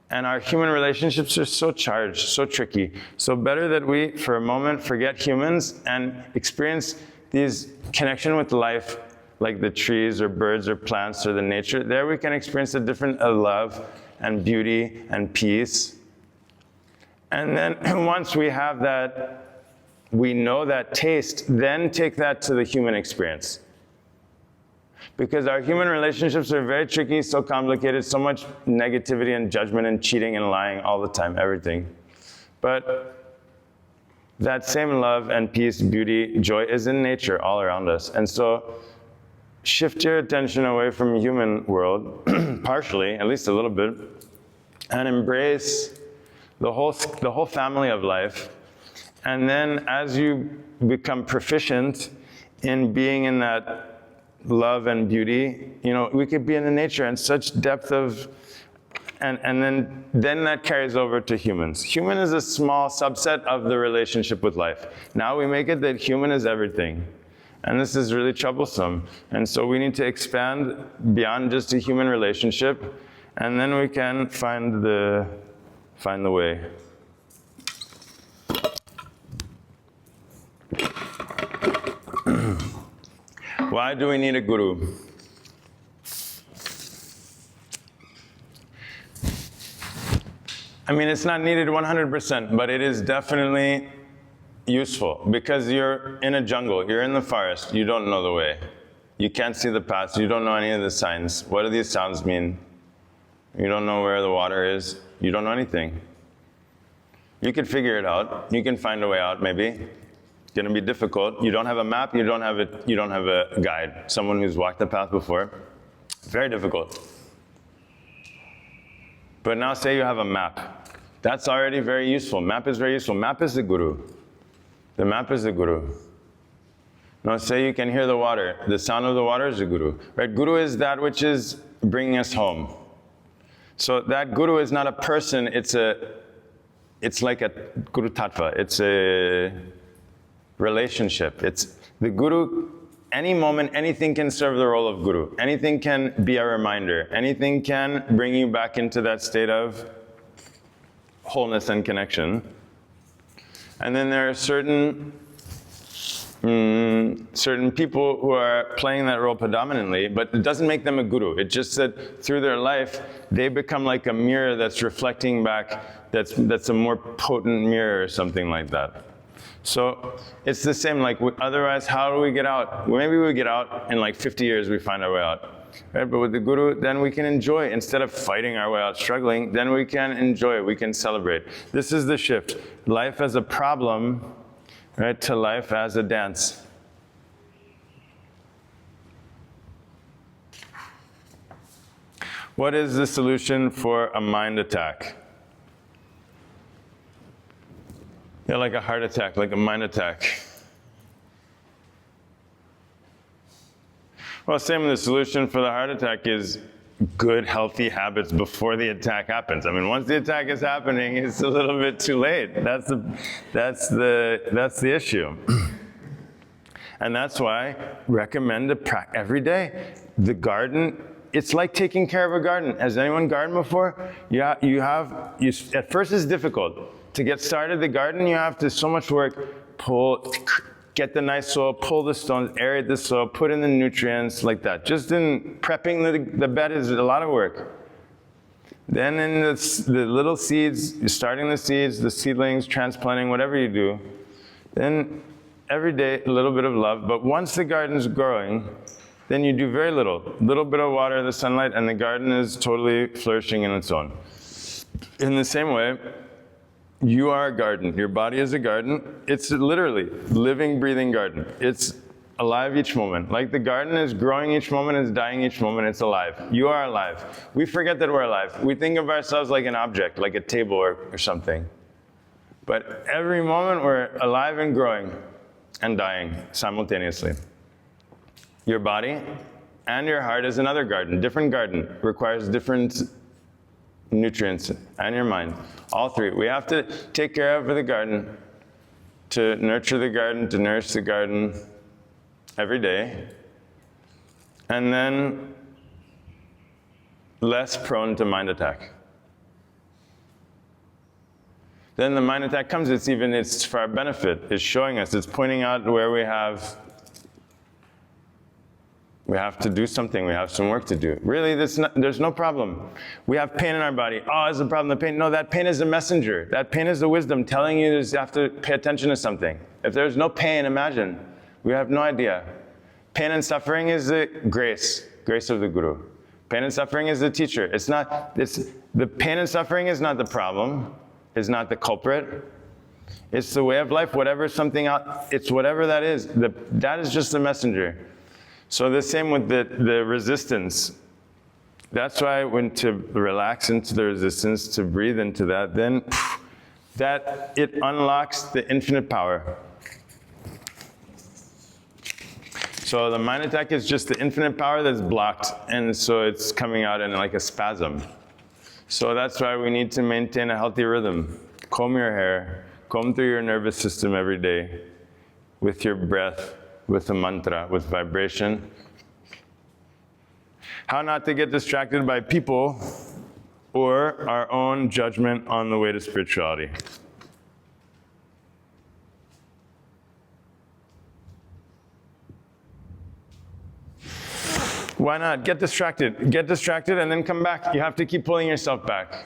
And our human relationships are so charged, so tricky. So better that we, for a moment, forget humans and experience these connection with life, like the trees or birds or plants or the nature. There we can experience a different love and beauty and peace. And then once we have that, we know that taste, then take that to the human experience. Because our human relationships are very tricky, so complicated, so much negativity and judgment and cheating and lying all the time, everything. But that same love and peace, beauty, joy is in nature all around us. And so shift your attention away from the human world, partially, at least a little bit, and embrace the whole family of life. And then as you become proficient in being in that love and beauty, we could be in the nature and such depth of, and then that carries over to humans. Human is a small subset of the relationship with life. Now we make it that human is everything. And this is really troublesome. And so we need to expand beyond just a human relationship, and then we can find the way. Why do we need a guru? I mean, it's not needed 100%, but it is definitely useful because you're in a jungle, you're in the forest, you don't know the way. You can't see the paths, you don't know any of the signs. What do these sounds mean? You don't know where the water is, you don't know anything. You could figure it out, you can find a way out maybe. Going to be difficult. You don't have a map, you don't have a guide, someone who's walked the path before. Very difficult. But now say you have a map. That's already very useful. Map is very useful. Map is the guru. The map is the guru. Now say you can hear the water. The sound of the water is the guru. Right? Guru is that which is bringing us home. So that guru is not a person, it's like a guru tattva. It's a relationship. It's the guru. Any moment, anything can serve the role of guru. Anything can be a reminder. Anything can bring you back into that state of wholeness and connection. And then there are certain people who are playing that role predominantly, but it doesn't make them a guru. It's just that through their life, they become like a mirror that's reflecting back, that's a more potent mirror or something like that. So it's the same, like otherwise how do we get out? Maybe we get out in like 50 years we find our way out. Right? But with the guru, then we can enjoy. Instead of fighting our way out, struggling, then we can enjoy, we can celebrate. This is the shift. Life as a problem, right, to life as a dance. What is the solution for a mind attack? Yeah, like a heart attack, like a mind attack. Well, same, the solution for the heart attack is good, healthy habits before the attack happens. I mean, once the attack is happening, it's a little bit too late. That's the issue. And that's why I recommend to practice every day. The garden, it's like taking care of a garden. Has anyone gardened before? At first it's difficult. To get started the garden, you have to so much work, get the nice soil, pull the stones, aerate the soil, put in the nutrients, like that. Just in prepping the bed is a lot of work. Then in the little seeds, you're starting the seeds, the seedlings, transplanting, whatever you do, then every day a little bit of love, but once the garden's growing, then you do very little bit of water, the sunlight, and the garden is totally flourishing in its own. In the same way, you are a garden. Your body is a garden. It's literally living, breathing garden. It's alive each moment. Like the garden is growing each moment, it's dying each moment, it's alive. You are alive. We forget that we're alive. We think of ourselves like an object, like a table or something. But every moment we're alive and growing and dying simultaneously. Your body and your heart is another garden, different garden, requires different nutrients, and your mind, all three. We have to take care of the garden, to nurture the garden, to nourish the garden every day, and then less prone to mind attack. Then the mind attack comes, it's for our benefit, it's showing us, it's pointing out where we have to do something, we have some work to do. Really, there's no problem. We have pain in our body. Oh, is the problem the pain? No, that pain is a messenger. That pain is the wisdom telling you you have to pay attention to something. If there's no pain, imagine. We have no idea. Pain and suffering is the grace of the Guru. Pain and suffering is the teacher. The pain and suffering is not the problem, is not the culprit. It's the way of life, whatever something out, it's whatever that is. That is just the messenger. So the same with the resistance. That's why when to relax into the resistance, to breathe into that, then that it unlocks the infinite power. So the mind attack is just the infinite power that's blocked, and so it's coming out in like a spasm. So that's why we need to maintain a healthy rhythm. Comb your hair, comb through your nervous system every day with your breath, with a mantra, with vibration. How not to get distracted by people or our own judgment on the way to spirituality. Why not? Get distracted and then come back. You have to keep pulling yourself back.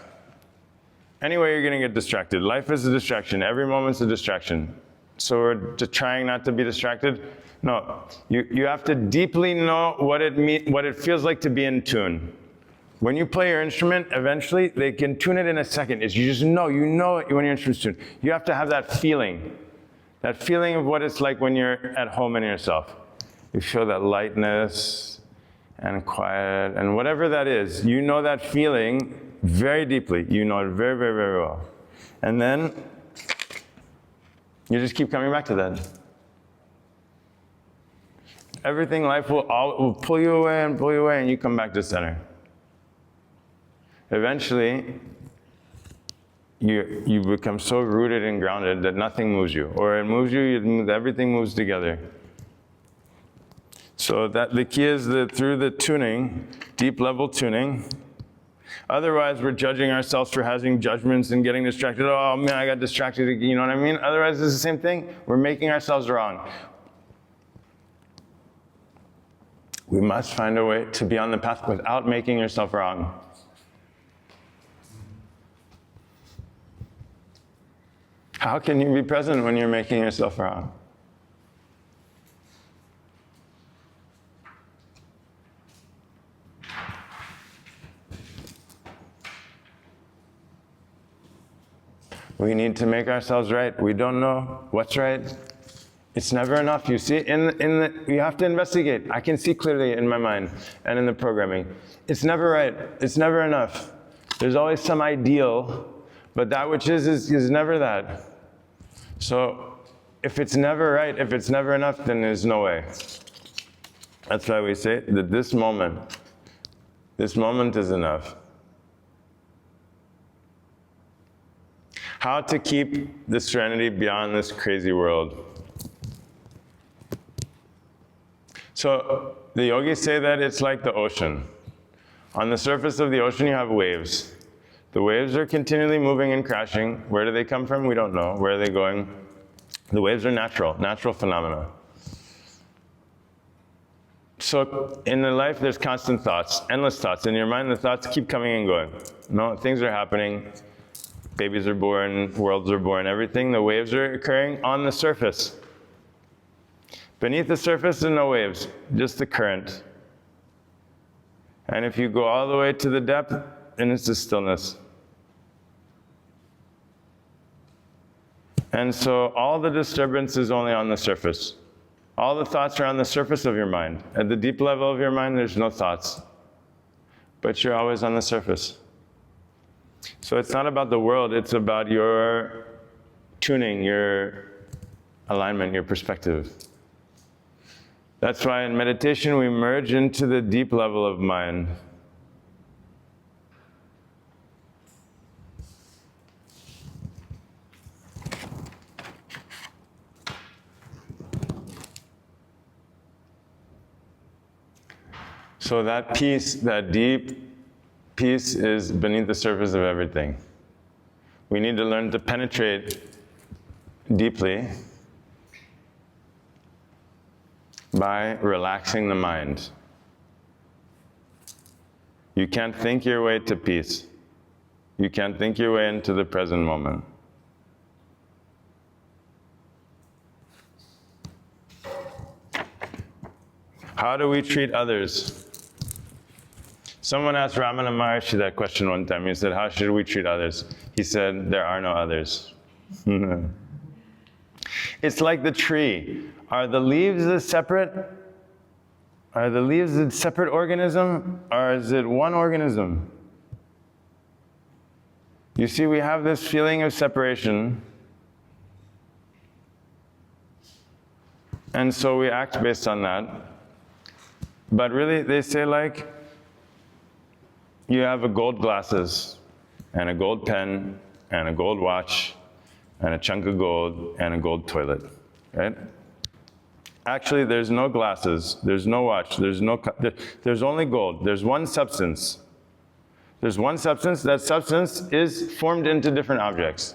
Anyway, you're going to get distracted. Life is a distraction. Every moment's a distraction. So we're just trying not to be distracted. No, you have to deeply know what it feels like to be in tune. When you play your instrument, eventually they can tune it in a second. You just know it when your instrument's tuned. You have to have that feeling of what it's like when you're at home in yourself. You feel that lightness and quiet and whatever that is. You know that feeling very deeply. You know it very, very, very well. And then you just keep coming back to that. Everything, life will pull you away, and you come back to center. Eventually, you become so rooted and grounded that nothing moves you. Or it moves you, everything moves together. So that the key is that through the tuning, deep level tuning, otherwise we're judging ourselves for having judgments and getting distracted. Oh man, I got distracted, you know what I mean? Otherwise it's the same thing. We're making ourselves wrong. We must find a way to be on the path without making yourself wrong. How can you be present when you're making yourself wrong? We need to make ourselves right. We don't know what's right. It's never enough. You see, you have to investigate. I can see clearly in my mind and in the programming. It's never right. It's never enough. There's always some ideal, but that which is never that. So if it's never right, if it's never enough, then there's no way. That's why we say that this moment is enough. How to keep the serenity beyond this crazy world. So the yogis say that it's like the ocean. On the surface of the ocean you have waves. The waves are continually moving and crashing. Where do they come from? We don't know. Where are they going? The waves are natural phenomena. So in the life there's constant thoughts, endless thoughts. In your mind the thoughts keep coming and going. No, things are happening. Babies are born, worlds are born, everything. The waves are occurring on the surface. Beneath the surface, there are no waves, just the current. And if you go all the way to the depth, then it's the stillness. And so all the disturbance is only on the surface. All the thoughts are on the surface of your mind. At the deep level of your mind, there's no thoughts. But you're always on the surface. So it's not about the world, it's about your tuning, your alignment, your perspective. That's why in meditation we merge into the deep level of mind. So that peace, that deep peace is beneath the surface of everything. We need to learn to penetrate deeply by relaxing the mind. You can't think your way to peace. You can't think your way into the present moment. How do we treat others? Someone asked Ramana Maharshi that question one time. He said, how should we treat others? He said, there are no others. It's like the tree. Are the leaves a separate? Are the leaves a separate organism, or is it one organism? You see, we have this feeling of separation, and so we act based on that. But really, they say like, you have a gold glasses, and a gold pen, and a gold watch, and a chunk of gold, and a gold toilet, right? Actually, there's no glasses, there's no watch, there's only gold. There's one substance. There's one substance. That substance is formed into different objects.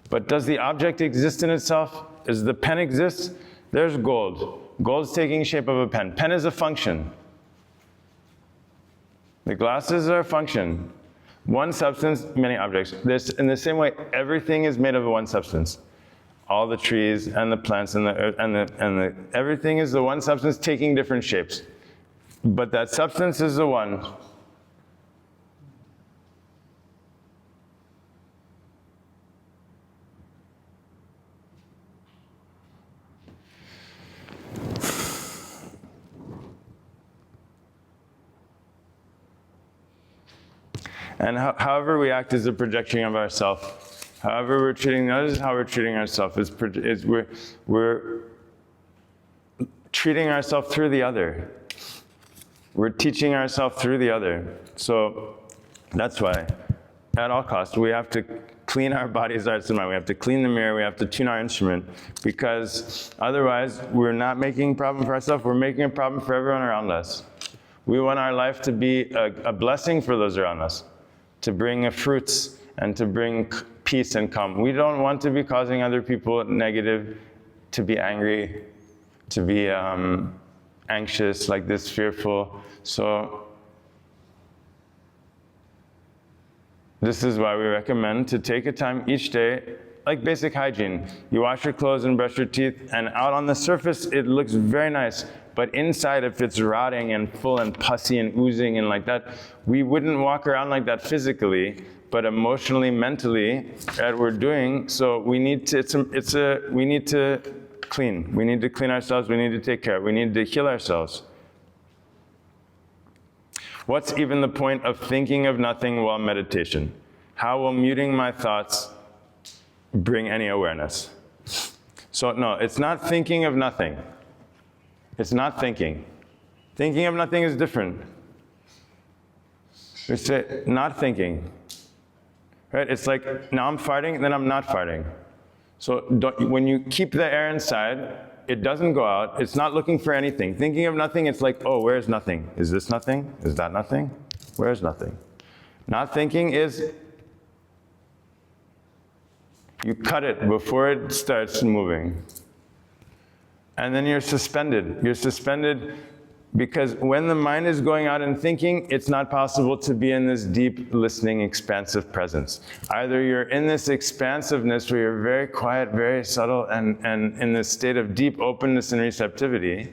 But does the object exist in itself? Does the pen exist? There's gold. Gold's taking shape of a pen. Pen is a function. The glasses are a function. One substance, many objects. In the same way, everything is made of one substance. All the trees and the plants and the earth everything is the one substance taking different shapes. But that substance is the one. And however we act is a projection of ourselves. However we're treating others is how we're treating ourselves. We're treating ourselves through the other. We're teaching ourselves through the other. So that's why, at all costs, we have to clean our bodies, hearts, and mind. We have to clean the mirror. We have to tune our instrument. Because otherwise, we're not making a problem for ourselves. We're making a problem for everyone around us. We want our life to be a blessing for those around us, to bring fruits and to bring peace and calm. We don't want to be causing other people negative, to be angry, to be anxious, like this, fearful. So this is why we recommend to take a time each day, like basic hygiene. You wash your clothes and brush your teeth, and out on the surface it looks very nice. But inside, if it's rotting and full and pussy and oozing and like that, we wouldn't walk around like that physically, but emotionally, mentally, that we're doing. So we need to, we need to clean. We need to clean ourselves. We need to take care. We need to heal ourselves. What's even the point of thinking of nothing while meditation? How will muting my thoughts bring any awareness? So no, it's not thinking of nothing. It's not thinking. Thinking of nothing is different. We say, not thinking. Right? It's like, now I'm farting, then I'm not farting. So when you keep the air inside, it doesn't go out. It's not looking for anything. Thinking of nothing, it's like, oh, where's nothing? Is this nothing? Is that nothing? Where's nothing? Not thinking is, you cut it before it starts moving. And then you're suspended. You're suspended Because when the mind is going out and thinking, it's not possible to be in this deep, listening, expansive presence. Either you're in this expansiveness where you're very quiet, very subtle, and in this state of deep openness and receptivity,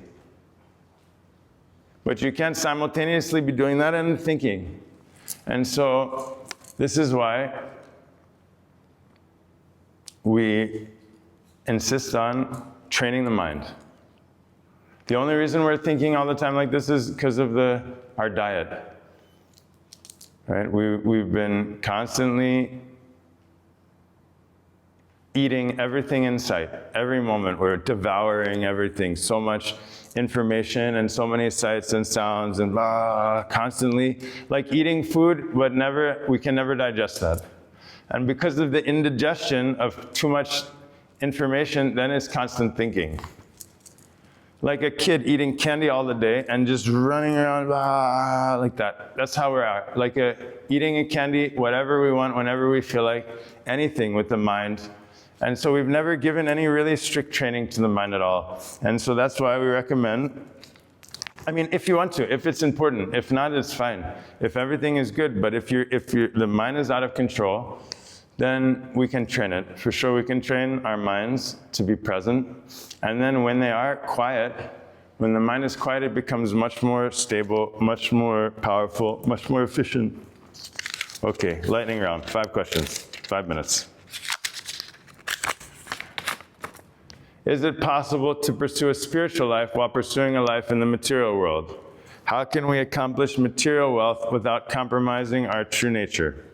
but you can't simultaneously be doing that and thinking. And so this is why we insist on training the mind. The only reason we're thinking all the time like this is because of our diet. Right? We've been constantly eating everything in sight. Every moment we're devouring everything. So much information and so many sights and sounds and constantly like eating food, but we can never digest that. And because of the indigestion of too much information, then it's constant thinking. Like a kid eating candy all the day and just running around like that. That's how we're at. Like eating a candy, whatever we want, whenever we feel like, anything with the mind. And so we've never given any really strict training to the mind at all. And so that's why we recommend, I mean, if you want to, if it's important. If not, it's fine. If everything is good, but if the mind is out of control, then we can train it. For sure, we can train our minds to be present. And then when they are quiet, when the mind is quiet, it becomes much more stable, much more powerful, much more efficient. Okay, lightning round, 5 questions, 5 minutes. Is it possible to pursue a spiritual life while pursuing a life in the material world? How can we accomplish material wealth without compromising our true nature?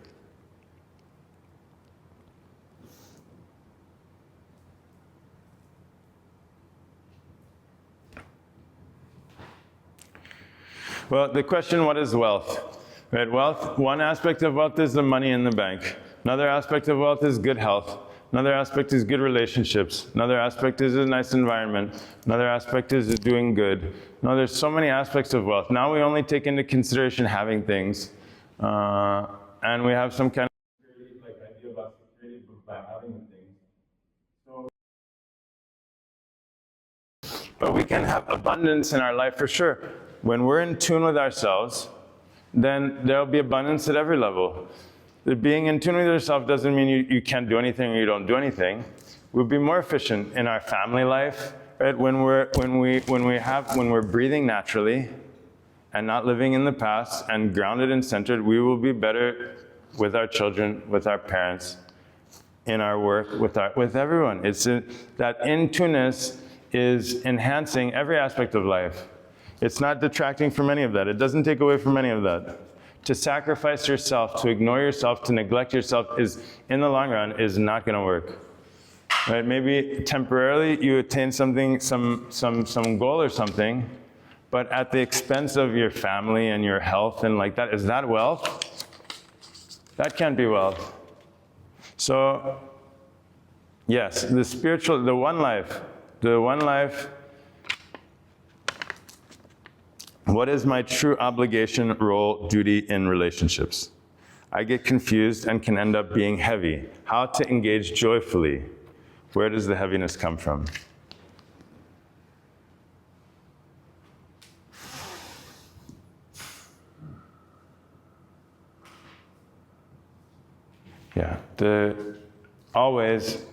Well, the question, what is wealth? Right, wealth, one aspect of wealth is the money in the bank. Another aspect of wealth is good health. Another aspect is good relationships. Another aspect is a nice environment. Another aspect is doing good. Now, there's so many aspects of wealth. Now we only take into consideration having things, and we have some kind of security, like idea about security by having things. But we can have abundance in our life for sure. When we're in tune with ourselves, then there'll be abundance at every level. The being in tune with yourself doesn't mean you can't do anything or you don't do anything. We'll be more efficient in our family life, right? When we're breathing naturally and not living in the past and grounded and centered, we will be better with our children, with our parents, in our work, with everyone. It's that in-tuneness is enhancing every aspect of life. It's not detracting from any of that. It doesn't take away from any of that. To sacrifice yourself, to ignore yourself, to neglect yourself is, in the long run, is not going to work. Right? Maybe temporarily you attain something, some goal or something, but at the expense of your family and your health and like that. Is that wealth? That can't be wealth. So, yes, the one life. What is my true obligation, role, duty in relationships? I get confused and can end up being heavy. How to engage joyfully? Where does the heaviness come from? Yeah, always,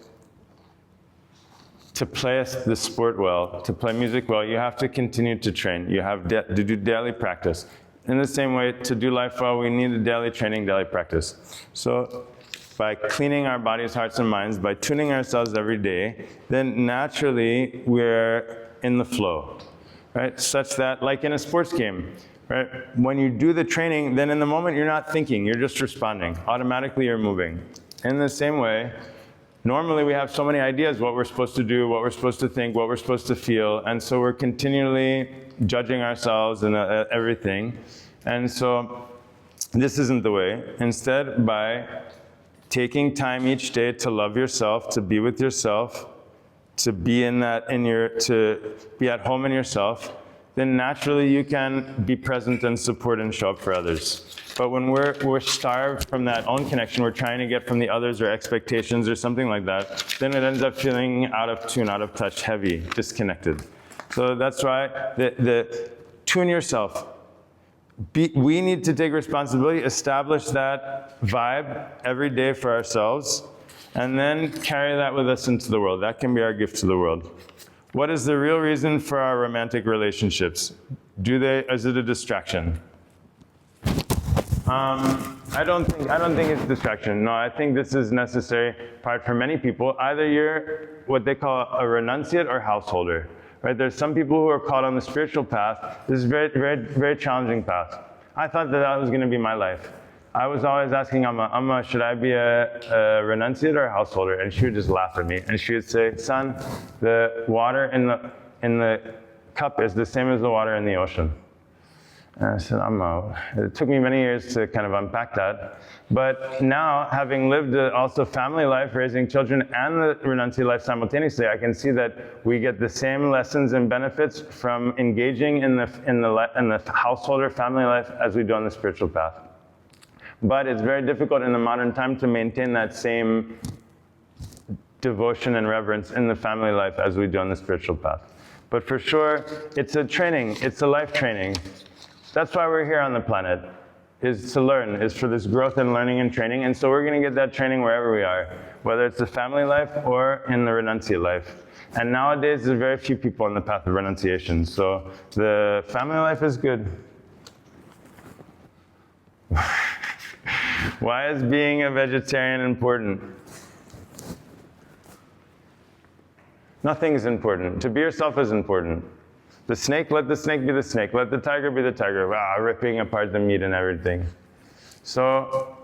to play the sport well, to play music well, you have to continue to train. You have to do daily practice. In the same way, to do life well, we need a daily training, daily practice. So by cleaning our bodies, hearts, and minds, by tuning ourselves every day, then naturally we're in the flow, right? Such that, like in a sports game, right? When you do the training, then in the moment you're not thinking, you're just responding. Automatically you're moving. In the same way, normally we have so many ideas what we're supposed to do, what we're supposed to think, what we're supposed to feel, and so we're continually judging ourselves and everything. And so this isn't the way. Instead, by taking time each day to love yourself, to be with yourself, to be to be at home in yourself, then naturally you can be present and support and show up for others. But when we're starved from that own connection, we're trying to get from the others or expectations or something like that, then it ends up feeling out of tune, out of touch, heavy, disconnected. So that's why tune yourself. We need to take responsibility, establish that vibe every day for ourselves, and then carry that with us into the world. That can be our gift to the world. What is the real reason for our romantic relationships? Is it a distraction? I don't think it's distraction. No, I think this is necessary part for many people. Either you're what they call a renunciate or householder. Right? There's some people who are caught on the spiritual path. This is a very, very, very challenging path. I thought that was going to be my life. I was always asking Amma, should I be a renunciate or a householder? And she would just laugh at me. And she would say, son, the water in the cup is the same as the water in the ocean. And I said, Amma, it took me many years to kind of unpack that. But now, having lived also family life, raising children, and the renunciate life simultaneously, I can see that we get the same lessons and benefits from engaging in the householder family life as we do on the spiritual path. But it's very difficult in the modern time to maintain that same devotion and reverence in the family life as we do on the spiritual path. But for sure, it's a training, it's a life training. That's why we're here on the planet, is to learn, is for this growth and learning and training. And so we're going to get that training wherever we are, whether it's the family life or in the renunciate life. And nowadays, there's very few people on the path of renunciation. So the family life is good. Why is being a vegetarian important? Nothing is important. To be yourself is important. The snake, let the snake be the snake. Let the tiger be the tiger. Wow, ripping apart the meat and everything. So,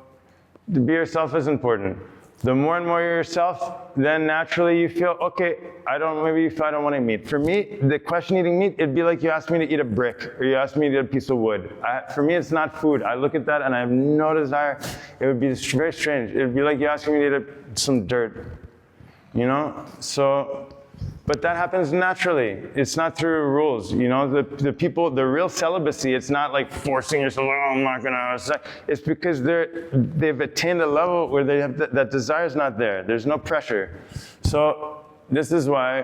to be yourself is important. The more and more you're yourself, then naturally you feel, okay, maybe if I don't want to eat meat. For me, the question eating meat, it'd be like you asked me to eat a brick, or you asked me to eat a piece of wood. For me, it's not food. I look at that and I have no desire. It would be very strange. It would be like you asking me to eat some dirt, you know? So, but that happens naturally. It's not through rules. You know, the people, the real celibacy, it's not like forcing yourself, oh, I'm not going to have sex. It's because they've attained a level where they have that desire is not there. There's no pressure. So this is why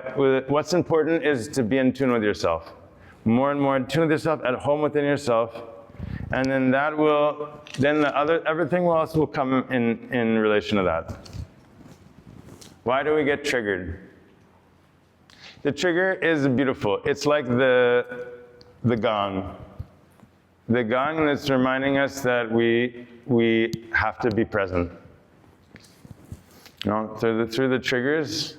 what's important is to be in tune with yourself. More and more in tune with yourself, at home within yourself. And then everything else will come in relation to that. Why do we get triggered? The trigger is beautiful. It's like the gong. The gong that's reminding us that we have to be present. You know, through the triggers,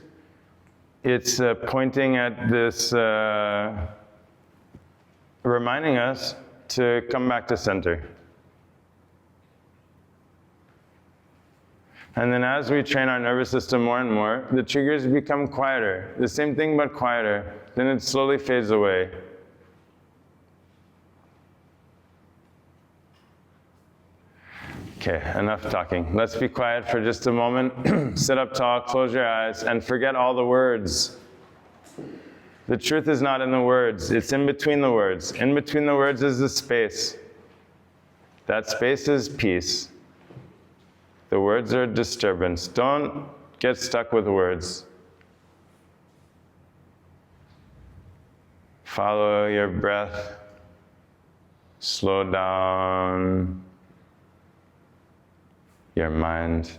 it's pointing at this, reminding us to come back to center. And then as we train our nervous system more and more, the triggers become quieter. The same thing but quieter. Then it slowly fades away. Okay, enough talking. Let's be quiet for just a moment. Sit up tall, close your eyes, and forget all the words. The truth is not in the words, it's in between the words. In between the words is the space. That space is peace. The words are disturbance. Don't get stuck with words. Follow your breath. Slow down your mind.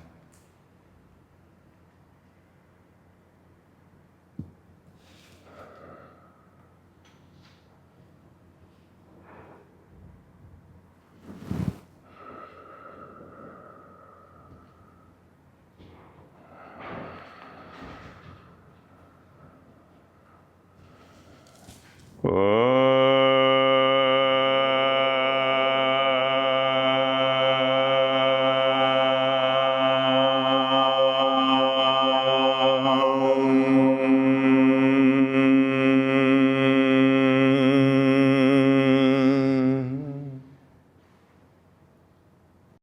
Oh.